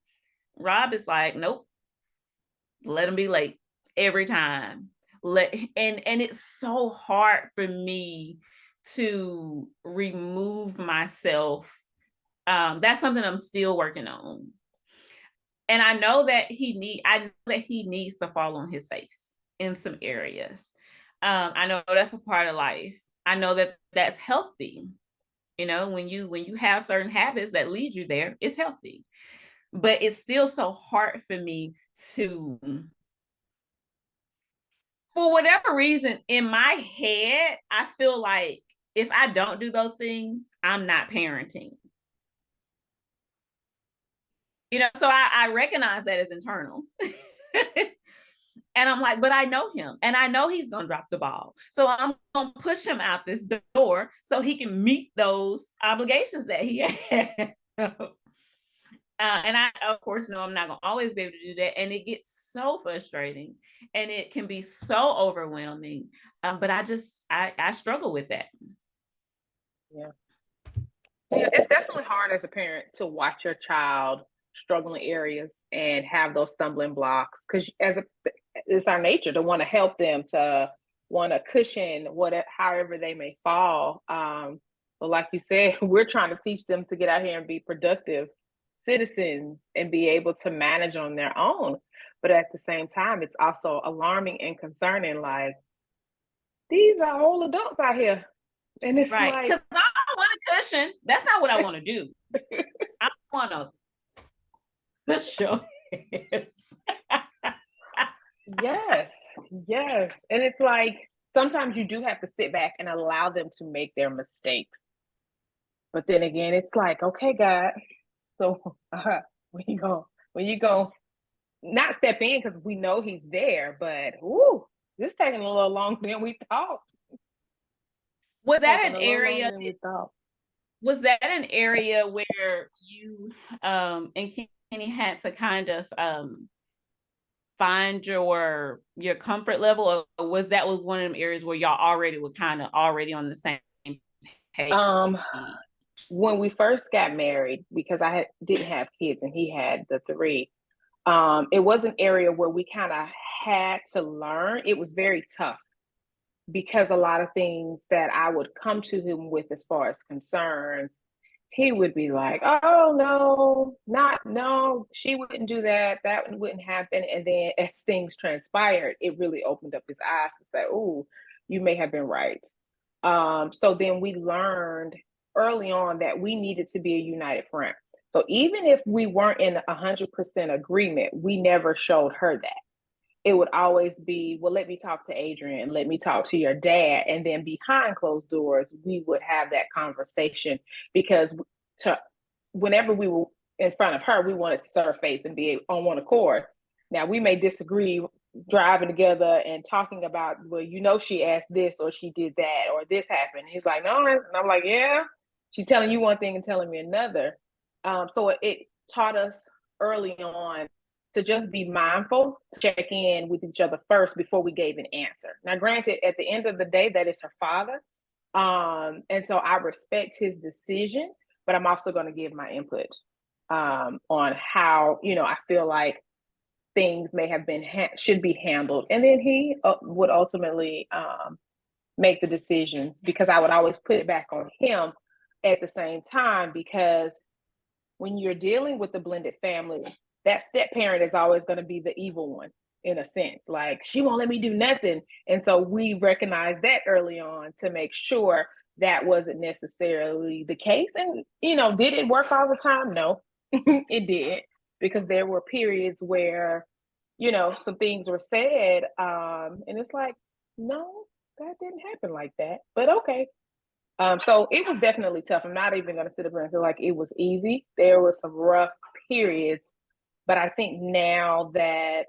Rob is like, nope, let him be late every time. And it's so hard for me to remove myself. That's something I'm still working on. And I know that he needs to fall on his face in some areas. I know that's a part of life. I know that that's healthy. When you have certain habits that lead you there, it's healthy. But it's still so hard for me to, for whatever reason, in my head, I feel like if I don't do those things, I'm not parenting. So I recognize that as internal. And I'm like, but I know him and I know he's going to drop the ball. So I'm going to push him out this door so he can meet those obligations that he has. And I, of course, know I'm not going to always be able to do that. And it gets so frustrating and it can be so overwhelming. But I struggle with that. Yeah. It's definitely hard as a parent to watch your child struggle in areas and have those stumbling blocks, because it's our nature to want to help them, to want to cushion however they may fall. But like you said, we're trying to teach them to get out here and be productive citizens and be able to manage on their own. But at the same time, it's also alarming and concerning. Like, these are all adults out here. And it's right. Because I don't want a cushion. That's not what I want to do. I want to push your Yes. And it's like, sometimes you do have to sit back and allow them to make their mistakes. But then again, it's like, okay, God, so when you go not step in, because we know he's there, but this is taking a little longer than we thought. Was that an area where you and Kenny had to kind of find your comfort level, or was one of them areas where y'all were kind of already on the same page? When we first got married, because I didn't have kids and he had the 3, it was an area where we kind of had to learn. It was very tough, because a lot of things that I would come to him with as far as concerns, he would be like, oh, no, she wouldn't do that. That wouldn't happen. And then as things transpired, it really opened up his eyes to say, oh, you may have been right. So then we learned early on that we needed to be a united front. So even if we weren't in 100% agreement, we never showed her that. It would always be, well, let me talk to Adrian, let me talk to your dad. And then behind closed doors, we would have that conversation, because whenever we were in front of her, we wanted to surface and be on one accord. Now, we may disagree driving together and talking about, well, she asked this or she did that or this happened. He's like, no. And I'm like, yeah, she's telling you one thing and telling me another. So it taught us early on to just be mindful, check in with each other first before we gave an answer. Now, granted, at the end of the day, that is her father. And so I respect his decision, but I'm also going to give my input on how, I feel like things may have been, should be handled. And then he would ultimately make the decisions, because I would always put it back on him at the same time, because when you're dealing with a blended family, that step parent is always going to be the evil one, in a sense. Like, she won't let me do nothing. And so we recognize that early on to make sure that wasn't necessarily the case. And, you know, did it work all the time? No, it didn't, because there were periods where, you know, some things were said, and it's like, no, that didn't happen like that, but okay. So it was definitely tough. I'm not even going to sit up and say like it was easy. There were some rough periods, but I think now that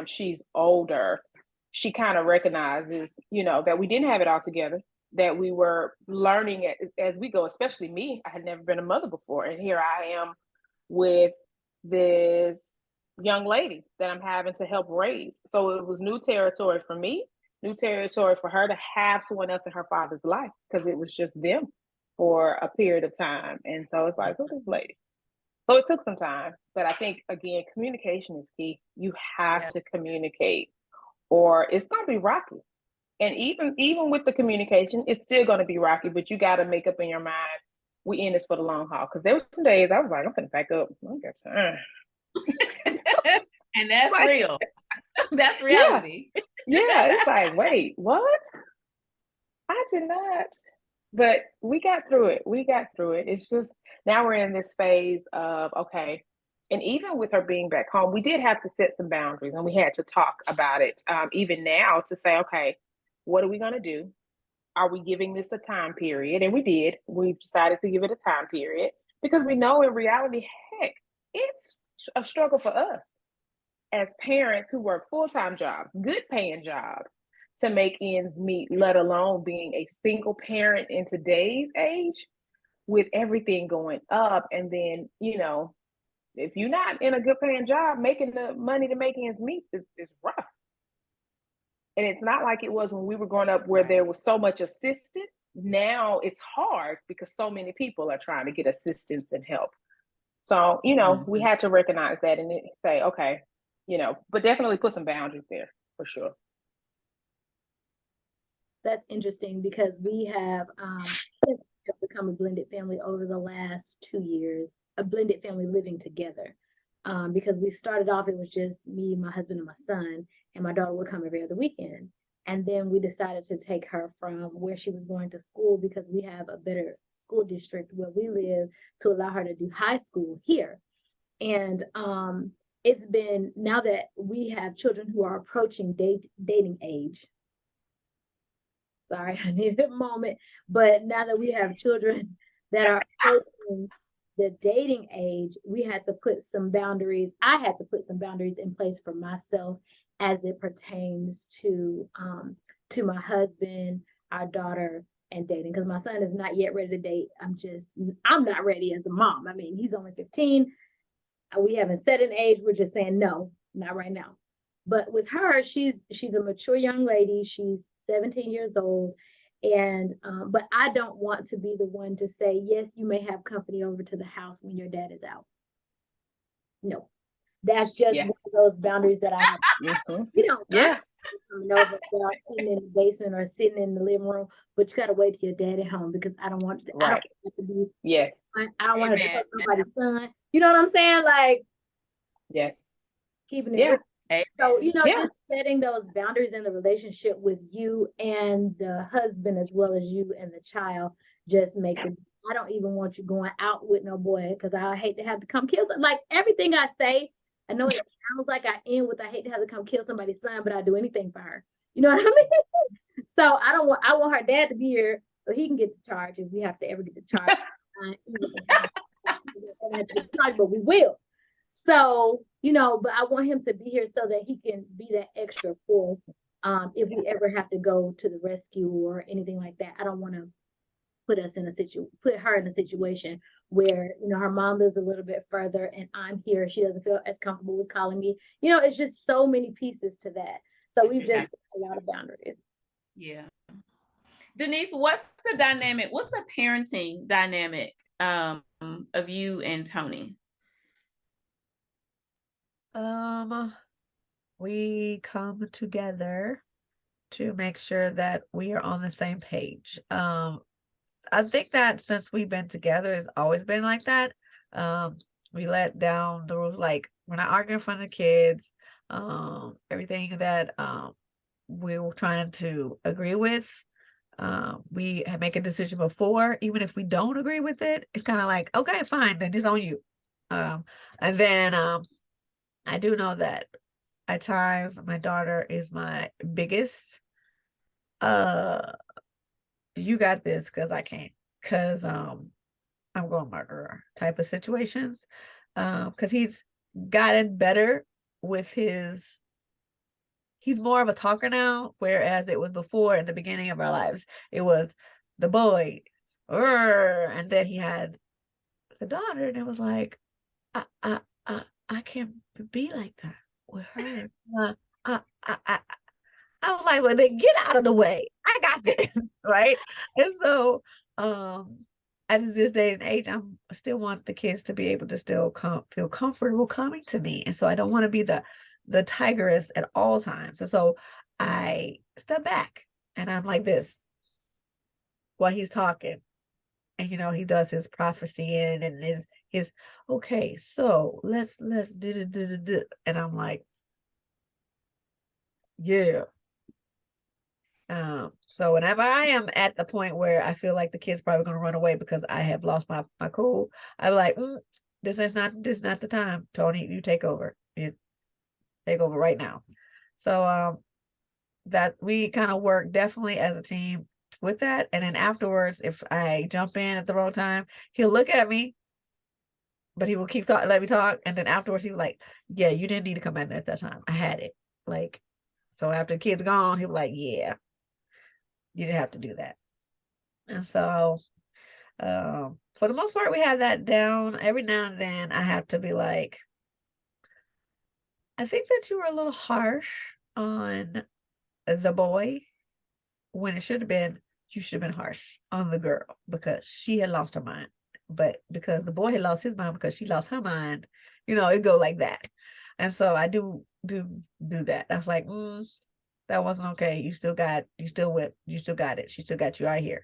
she's older, she kind of recognizes, you know, that we didn't have it all together, that we were learning as we go, especially me. I had never been a mother before. And here I am with this young lady that I'm having to help raise. So it was new territory for me, new territory for her to have someone else in her father's life, because it was just them for a period of time. And so it's like, who's this lady? So it took some time, but I think, again, communication is key. You have to communicate, or it's going to be rocky. And even with the communication, it's still going to be rocky, but you got to make up in your mind, we in this for the long haul. Because there were some days I was like, I'm going to back up. I don't got time. And that's like, real. That's reality. Yeah, it's like, wait, what? I did not. But we got through it. It's just, now we're in this phase of, okay. And even with her being back home, we did have to set some boundaries, and we had to talk about it. Even now, to say, okay, what are we going to do? Are we giving this a time period? And we did. We've decided to give it a time period, because we know in reality, heck, it's a struggle for us as parents who work full-time jobs, good paying jobs, to make ends meet, let alone being a single parent in today's age with everything going up. And then, you know, if you're not in a good paying job, making the money to make ends meet is rough. And it's not like it was when we were growing up, where there was so much assistance. Now it's hard because so many people are trying to get assistance and help. So, you know, we had to recognize that and say, okay, you know, but definitely put some boundaries there for sure. That's interesting, because we have become a blended family over the last 2 years, a blended family living together. Because we started off, it was just me, my husband, and my son, and my daughter would come every other weekend. And then we decided to take her from where she was going to school, because we have a better school district where we live, to allow her to do high school here. And it's been, now that we have children who are approaching dating age. Sorry, I needed a moment. But now that we have children that are approaching the dating age, we had to put some boundaries. I had to put some boundaries in place for myself as it pertains to my husband, our daughter, and dating. Because my son is not yet ready to date. I'm not ready as a mom. I mean, he's only 15. We haven't set an age. We're just saying no, not right now. But with her, she's a mature young lady. She's 17 years old. And but I don't want to be the one to say, yes, you may have company over to the house when your dad is out. No, that's just one of those boundaries that I have. You know, coming over, they're sitting in the basement or sitting in the living room, but you got to wait till your dad at home, because I don't want to, I don't want to be, I don't want to touch somebody's son. You know what I'm saying? Like, keeping it real. So, you know, just setting those boundaries in the relationship with you and the husband, as well as you and the child, just makes it. I don't even want you going out with no boy, because I hate to have to come kill. Like, everything I say, I know it sounds like I end with, I hate to have to come kill somebody's son, but I do anything for her. You know what I mean? So I want her dad to be here so he can get the charge if we have to ever get the charge. But we will. So, you know, but I want him to be here so that he can be that extra force if we ever have to go to the rescue or anything like that. I don't want to put her in a situation where, you know, her mom lives a little bit further and I'm here. She doesn't feel as comfortable with calling me. You know, it's just so many pieces to that. So we just have a lot of boundaries. Yeah. Denise, what's the parenting dynamic of you and Tony? We come together to make sure that we are on the same page. I think that since we've been together, it's always been like that. We let down the rules, like we're not arguing in front of the kids. Everything that we were trying to agree with, we make a decision before, even if we don't agree with it, it's kind of like, okay, fine, then it's on you. And then I do know that at times my daughter is my biggest, you got this because I can't, because I'm going to murder her type of situations. Because he's gotten better with he's more of a talker now, whereas it was before in the beginning of our lives, it was the boys, and then he had the daughter, and it was like, I can't be like that with her. I was like, well, then get out of the way. I got this, right? And so, at this day and age, I still want the kids to be able to still feel comfortable coming to me, and so I don't want to be the tigress at all times. And so I step back, and I'm like this while he's talking, and he does his prophecy and his okay, so let's do, and I'm like, yeah. So whenever I am at the point where I feel like the kid's probably gonna run away because I have lost my cool, I'm like, this is not the time, Tony. You take over. You take over right now. So that we kind of work definitely as a team with that. And then afterwards, if I jump in at the wrong time, he'll look at me, but he will keep talking, let me talk. And then afterwards, he was like, yeah, you didn't need to come in at that time. I had it. Like, so after the kid's gone, he was like, yeah, you didn't have to do that. And so for the most part, we have that down. Every now and then I have to be like, I think that you were a little harsh on the boy when it should have been, you should have been harsh on the girl because she had lost her mind. But because the boy had lost his mind because she lost her mind, it go like that. And so I do that. I was like, that wasn't okay. You still got it. You still got it. She still got you right here.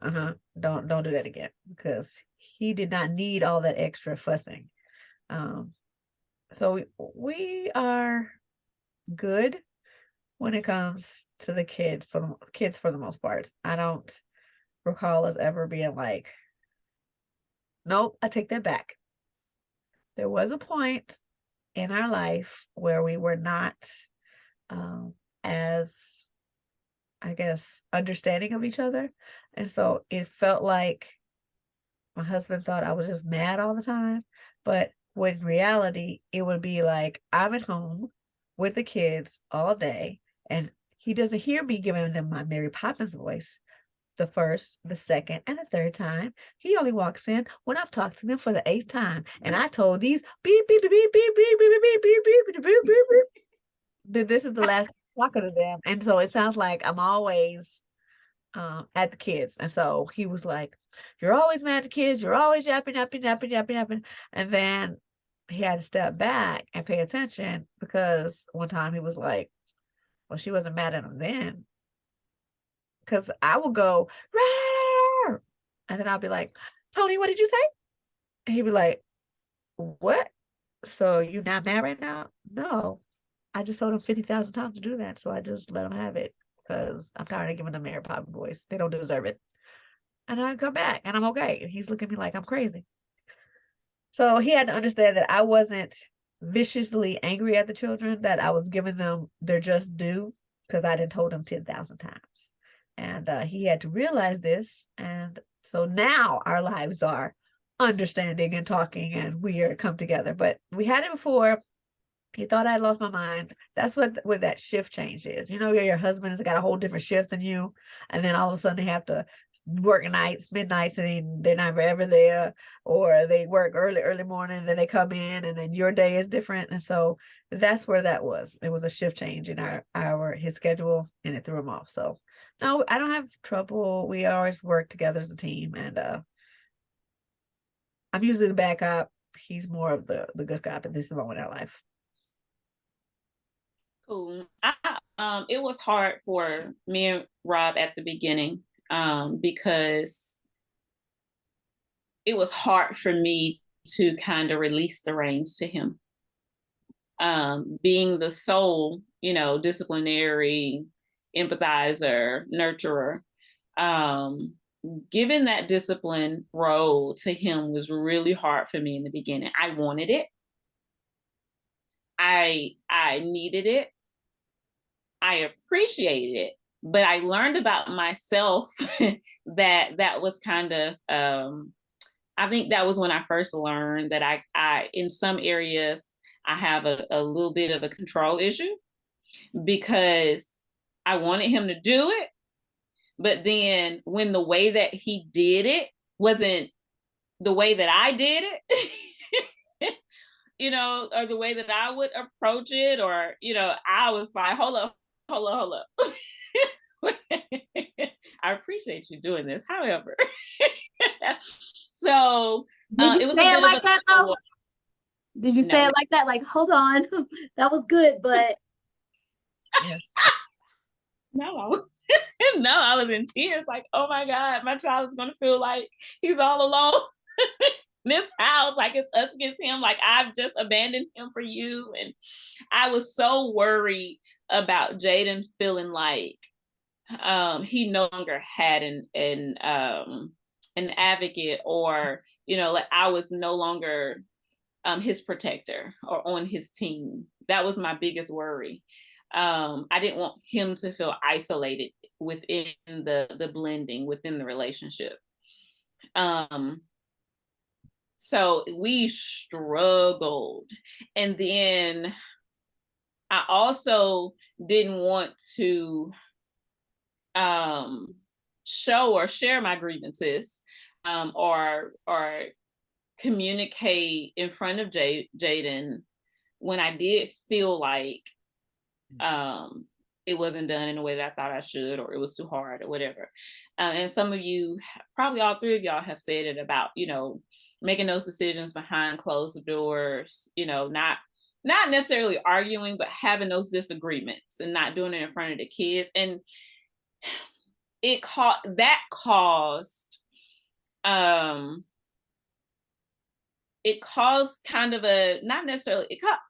Don't do that again, because he did not need all that extra fussing. So we are good when it comes to the kids for the most part. I don't recall us ever being like, nope, I take that back. There was a point in our life where we were not as, I guess, understanding of each other. And so it felt like my husband thought I was just mad all the time. But when in reality, it would be like, I'm at home with the kids all day, and he doesn't hear me giving them my Mary Poppins voice the first, the second, and the third time. He only walks in when I've talked to them for the 8th time. And I told these beep, beep, beep, beep, beep, beep, beep, beep, beep, beep, beep, beep, beep, that this is the last talking to them. And so it sounds like I'm always at the kids. And so he was like, you're always mad at the kids. You're always yapping. And then he had to step back and pay attention, because one time he was like, well, she wasn't mad at him then. Because I will go, rawr! And then I'll be like, Tony, what did you say? And he'd be like, what? So you not mad right now? No, I just told him 50,000 times to do that. So I just let him have it, because I'm tired of giving them Mary Poppins voice. They don't deserve it. And I come back and I'm okay. And he's looking at me like I'm crazy. So he had to understand that I wasn't viciously angry at the children, that I was giving them their just due, because I didn't told him 10,000 times. And he had to realize this. And so now our lives are understanding and talking, and we are come together. But we had it before. He thought I had lost my mind. That's what that shift change is. Your husband has got a whole different shift than you. And then all of a sudden they have to work nights, midnights, and they're not ever there. Or they work early morning, and then they come in, and then your day is different. And so that's where that was. It was a shift change in his schedule, and it threw him off. So no, I don't have trouble. We always work together as a team. And I'm usually the bad cop. He's more of the good cop at this moment in our life. Cool. It was hard for me and Rob at the beginning, because it was hard for me to kind of release the reins to him. Being the sole, disciplinary, empathizer, nurturer, Giving that discipline role to him was really hard for me in the beginning. I wanted it. I needed it. I appreciated it, but I learned about myself that was kind of, I think that was when I first learned that I in some areas, I have a little bit of a control issue because I wanted him to do it. But then when the way that he did it wasn't the way that I did it, or the way that I would approach it, or, I was like, hold up. I appreciate you doing this. However, so Did you it was say a it bit like of that though? Did you say No. it like that? Like, hold on, that was good, but Yeah. No, no, I was in tears. Like, oh my God, my child is gonna feel like he's all alone in this house. Like it's us against him. Like I've just abandoned him for you. And I was so worried about Jaden feeling like he no longer had an advocate, or like I was no longer his protector or on his team. That was my biggest worry. I didn't want him to feel isolated within the blending within the relationship. So we struggled, and then I also didn't want to show or share my grievances, or communicate in front of Jaden when I did feel like it wasn't done in the way that I thought I should, or it was too hard or whatever. And some of you, probably all three of y'all, have said it about, making those decisions behind closed doors, not necessarily arguing, but having those disagreements and not doing it in front of the kids. And it caused it caused kind of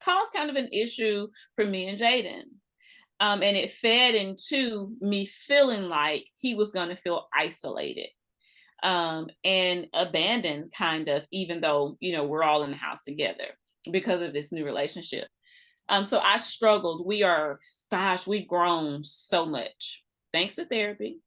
caused kind of an issue for me and Jaden. And it fed into me feeling like he was going to feel isolated and abandoned, kind of, even though, we're all in the house together because of this new relationship. So I struggled. We've grown so much thanks to therapy.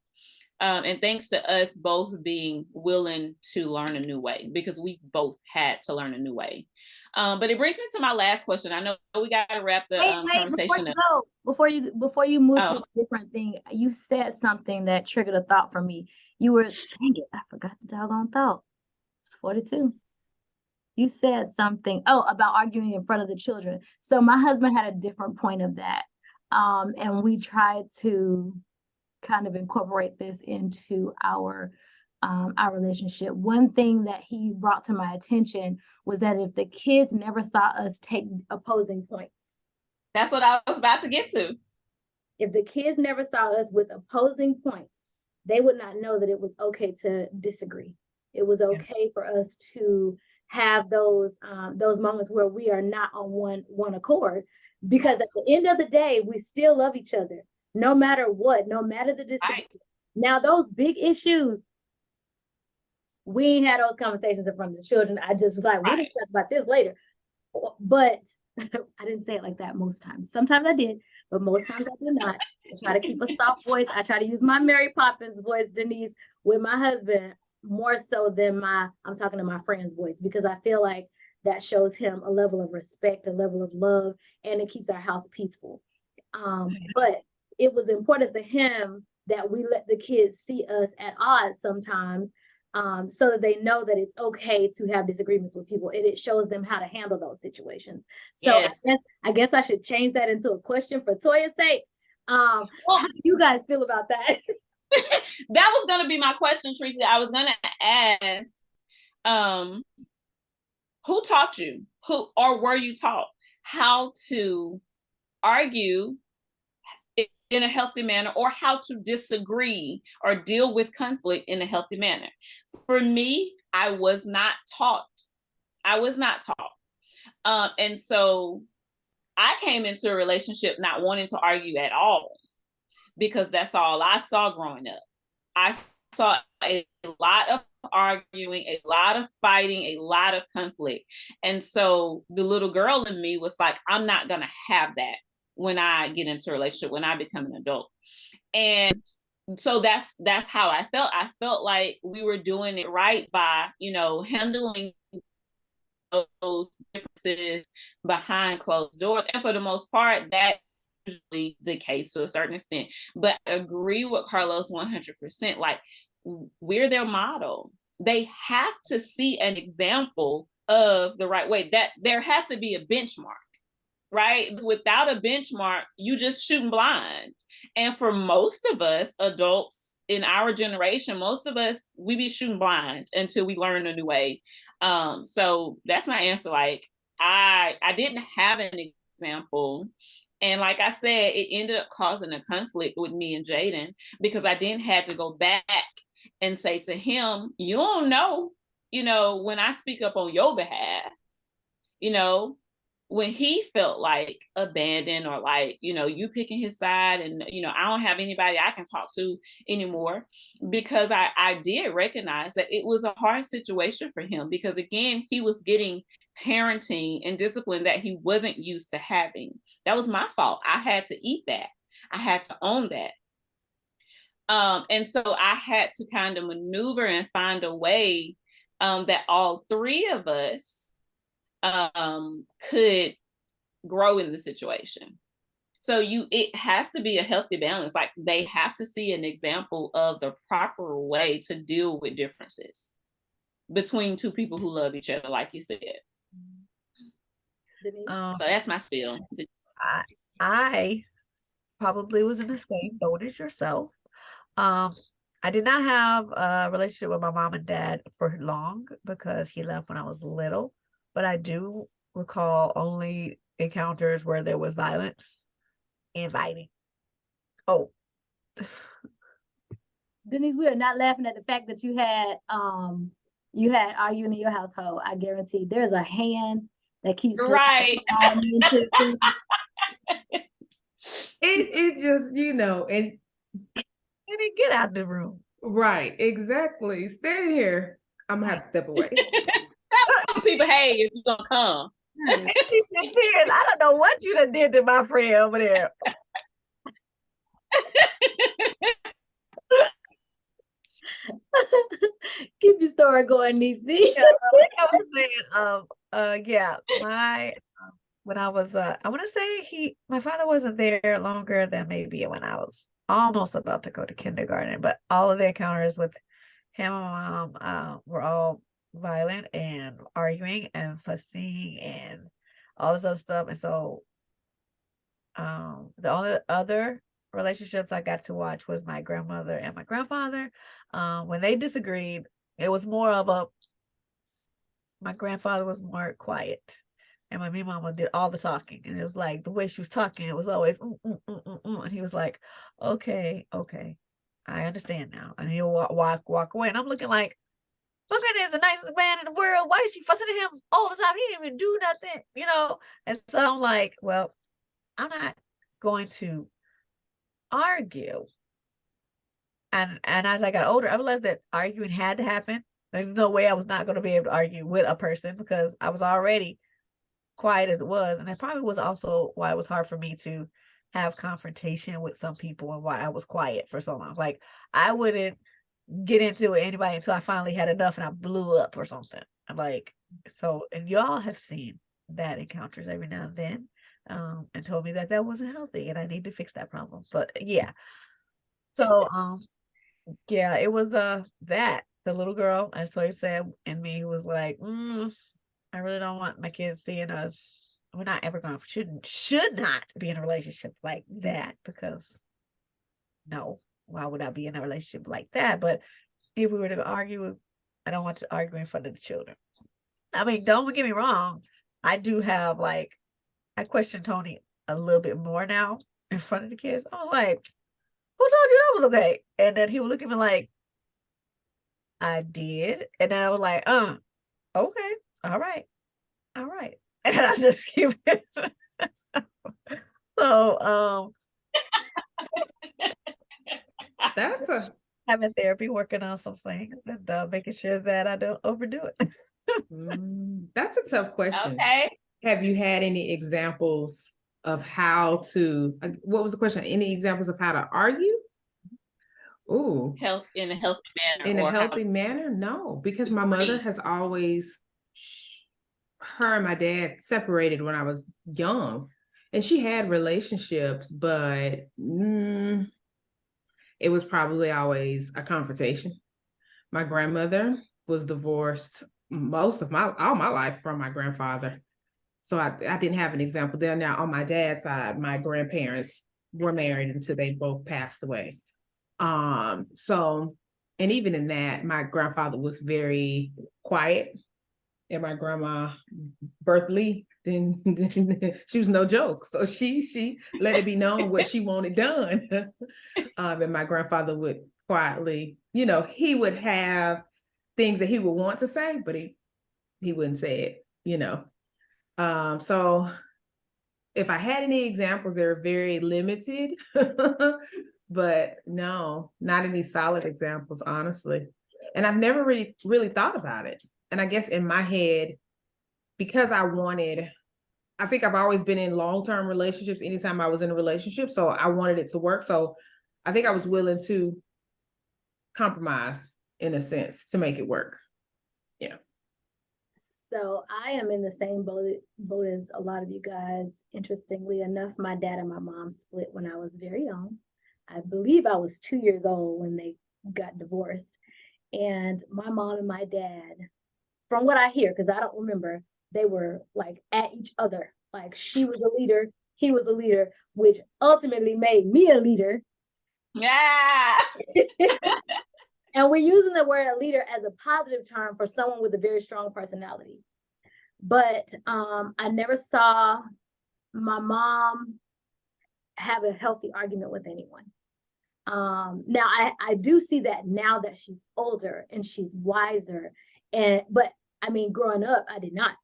And thanks to us both being willing to learn a new way, because we both had to learn a new way. But it brings me to my last question. I know we got to wrap the conversation up. Before you move to a different thing, you said something that triggered a thought for me. You were, dang it, I forgot the doggone thought. It's 42. You said something, about arguing in front of the children. So my husband had a different point of that. And we tried to kind of incorporate this into our relationship. One thing that he brought to my attention was that if the kids never saw us take opposing points. That's what I was about to get to. If the kids never saw us with opposing points, they would not know that it was okay to disagree. It was okay for us to have those moments where we are not on one accord, because at the end of the day, we still love each other. No matter what, no matter the disagreement. Right. Now, those big issues, we ain't had those conversations in front of the children. I just was like, we can talk about this later. But I didn't say it like that most times. Sometimes I did, but most times I did not. I try to keep a soft voice. I try to use my Mary Poppins voice, Denise, with my husband, more so than I'm talking to my friend's voice, because I feel like that shows him a level of respect, a level of love, and it keeps our house peaceful. But it was important to him that we let the kids see us at odds sometimes, so that they know that it's okay to have disagreements with people, and it shows them how to handle those situations. So yes. I guess I should change that into a question for Toya's sake. How do you guys feel about that? That was going to be my question, Tracy. I was going to ask, who taught you, or were you taught how to argue in a healthy manner, or how to disagree or deal with conflict in a healthy manner? For me, I was not taught. And so I came into a relationship not wanting to argue at all, because that's all I saw growing up. I saw a lot of arguing, a lot of fighting, a lot of conflict. And so the little girl in me was like, I'm not going to have that when I get into a relationship, when I become an adult. And so that's how I felt. I felt like we were doing it right by, handling those differences behind closed doors. And for the most part, that is usually the case to a certain extent. But I agree with Carlos 100%. Like, we're their model. They have to see an example of the right way. That there has to be a benchmark, right? Without a benchmark, you just shooting blind. And for most of us adults in our generation, most of us, we be shooting blind until we learn a new way. So that's my answer. Like, I didn't have an example. And like I said, it ended up causing a conflict with me and Jaden, because I then had to go back and say to him, you don't know, when I speak up on your behalf, when he felt like abandoned, or like, you picking his side, and, I don't have anybody I can talk to anymore, because I did recognize that it was a hard situation for him, because again, he was getting parenting and discipline that he wasn't used to having. That was my fault. I had to eat that. I had to own that. And so I had to kind of maneuver and find a way that all three of us could grow in the situation. So it has to be a healthy balance. Like, they have to see an example of the proper way to deal with differences between two people who love each other, like you said. So that's my spiel. I probably was in the same boat as yourself. I did not have a relationship with my mom and dad for long, because he left when I was little, but I do recall only encounters where there was violence and fighting. Oh. Denise, we are not laughing at the fact that you had arguing in your household. I guarantee there's a hand that keeps right. It just, and get out the room. Right, exactly. Stand here. I'm gonna have to step away. Tell people, hey, if you're gonna come. She's in tears. I don't know what you done did to my friend over there. Keep your story going, Niecy. Yeah, like I was saying, when I was I want to say my father wasn't there longer than maybe when I was almost about to go to kindergarten, but all of the encounters with him and my mom were all violent and arguing and fussing and all this other stuff. And so the only other relationships I got to watch was my grandmother and my grandfather. When they disagreed, it was more of my grandfather was more quiet, and my mama did all the talking. And it was like the way she was talking, it was always and he was like, okay, I understand now. And he'll walk away, and I'm looking like, my granddad is the nicest man in the world. Why is she fussing at him all the time? He didn't even do nothing, And so I'm like, well, I'm not going to argue. And as I got older, I realized that arguing had to happen. There's no way I was not going to be able to argue with a person, because I was already quiet as it was. And that probably was also why it was hard for me to have confrontation with some people, and why I was quiet for so long. Like, I wouldn't get into it with anybody until I finally had enough and I blew up or something. Like, so, and y'all have seen that encounters every now and then, and told me that wasn't healthy and I need to fix that problem. But yeah. So, yeah, it was that the little girl, as so you said, and me, who was like, I really don't want my kids seeing us. We're not ever going to, should not be in a relationship like that, because no, why would I be in a relationship like that? But if we were to argue, I don't want to argue in front of the children. I mean, don't get me wrong. I do have, like, I question Tony a little bit more now in front of the kids. I'm like, who told you that was okay? And then he would look at me like, I did. And then I was like, okay, all right. And then I just keep it. So, That's a I'm in therapy working on some things and making sure that I don't overdo it. That's a tough question. Okay. Have you had any examples of how to, what was the question? Any examples of how to argue? Ooh. In a healthy manner. In a healthy manner? No, because my mother has always, her and my dad separated when I was young. And she had relationships, but it was probably always a confrontation. My grandmother was divorced all my life from my grandfather. So I didn't have an example there. Now on my dad's side, my grandparents were married until they both passed away. So, and even in that, my grandfather was very quiet, and my grandma, Berthley, then she was no joke. So she let it be known what she wanted done. And my grandfather would quietly, he would have things that he would want to say, but he wouldn't say it. So if I had any examples, they're very limited, but no, not any solid examples, honestly. And I've never really thought about it. And I guess in my head, because I think I've always been in long-term relationships anytime I was in a relationship. So I wanted it to work. So I think I was willing to compromise in a sense to make it work. Yeah. So I am in the same boat as a lot of you guys. Interestingly enough, my dad and my mom split when I was very young. I believe I was 2 years old when they got divorced. And my mom and my dad, from what I hear, because I don't remember, they were like at each other. Like she was a leader, he was a leader, which ultimately made me a leader. Yeah. And we're using the word a leader as a positive term for someone with a very strong personality. But I never saw my mom have a healthy argument with anyone. Now I do see that now that she's older and she's wiser. But I mean, growing up, I did not.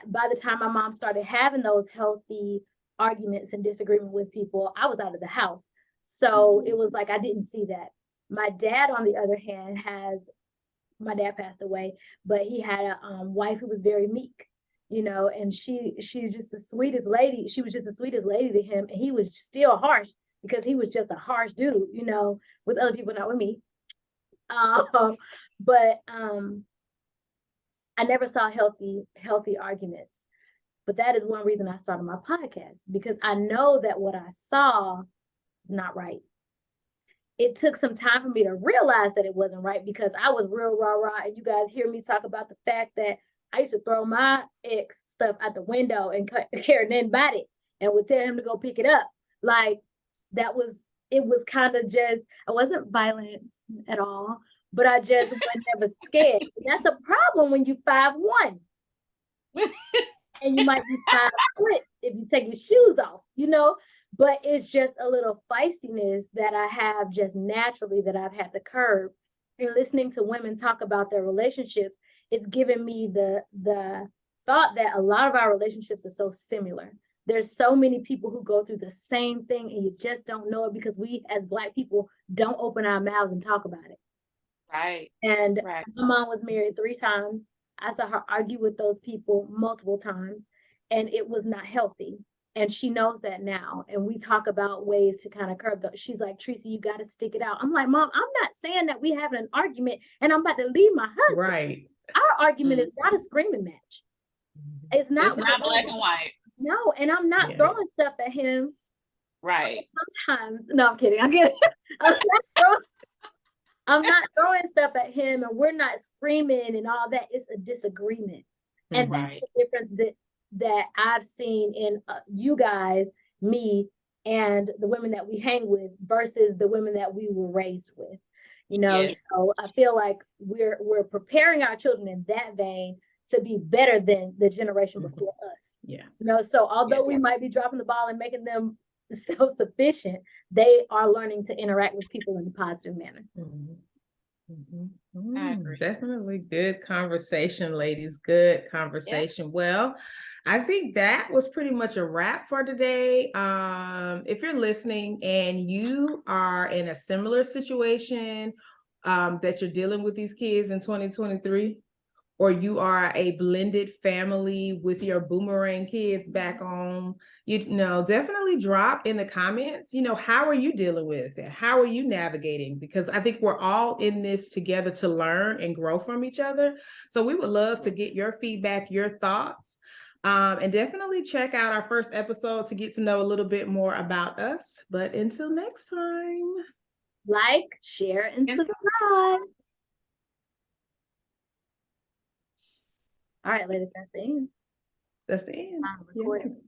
By the time my mom started having those healthy arguments and disagreement with people, I was out of the house. So it was like I didn't see that. My dad, on the other hand, my dad passed away, but he had a wife who was very meek, and she's just the sweetest lady. She was just the sweetest lady to him, and he was still harsh because he was just a harsh dude, with other people, not with me. But I never saw healthy arguments. But that is one reason I started my podcast, because I know that what I saw is not right. It took some time for me to realize that it wasn't right, because I was real rah-rah, and you guys hear me talk about the fact that I used to throw my ex stuff out the window and care nothing about it, and would tell him to go pick it up. Like it was kind of just, I wasn't violent at all, but I just was never scared. That's a problem when you 5'1". And you might be 5 foot if you take your shoes off, but it's just a little feistiness that I have just naturally that I've had to curb. And listening to women talk about their relationships, it's given me the thought that a lot of our relationships are so similar. There's so many people who go through the same thing, and you just don't know it because we as Black people don't open our mouths and talk about it. Right. And my mom was married 3 times. I saw her argue with those people multiple times, and it was not healthy. And she knows that now. And we talk about ways to kind of curb that. She's like, Tracy, you got to stick it out. I'm like, Mom, I'm not saying that we have an argument and I'm about to leave my husband. Right. Our argument is not a screaming match. It's not black and white. No, and I'm not throwing stuff at him. Right. Sometimes, no, I'm kidding. I'm not throwing stuff at him, and we're not screaming and all that. It's a disagreement. And that's the difference that I've seen in you guys, me, and the women that we hang with versus the women that we were raised with. So I feel like we're preparing our children in that vein to be better than the generation before us. Yeah. So although we might be dropping the ball and making them self-sufficient, they are learning to interact with people in a positive manner. Definitely good conversation, ladies. Good conversation. Well, I think that was pretty much a wrap for today. If you're listening and you are in a similar situation, that you're dealing with these kids in 2023, or you are a blended family with your boomerang kids back home, definitely drop in the comments, how are you dealing with it? How are you navigating? Because I think we're all in this together to learn and grow from each other. So we would love to get your feedback, your thoughts, and definitely check out our first episode to get to know a little bit more about us. But until next time. Like, share, and subscribe. All right, ladies, that's the end. That's the end. Recording. Yes.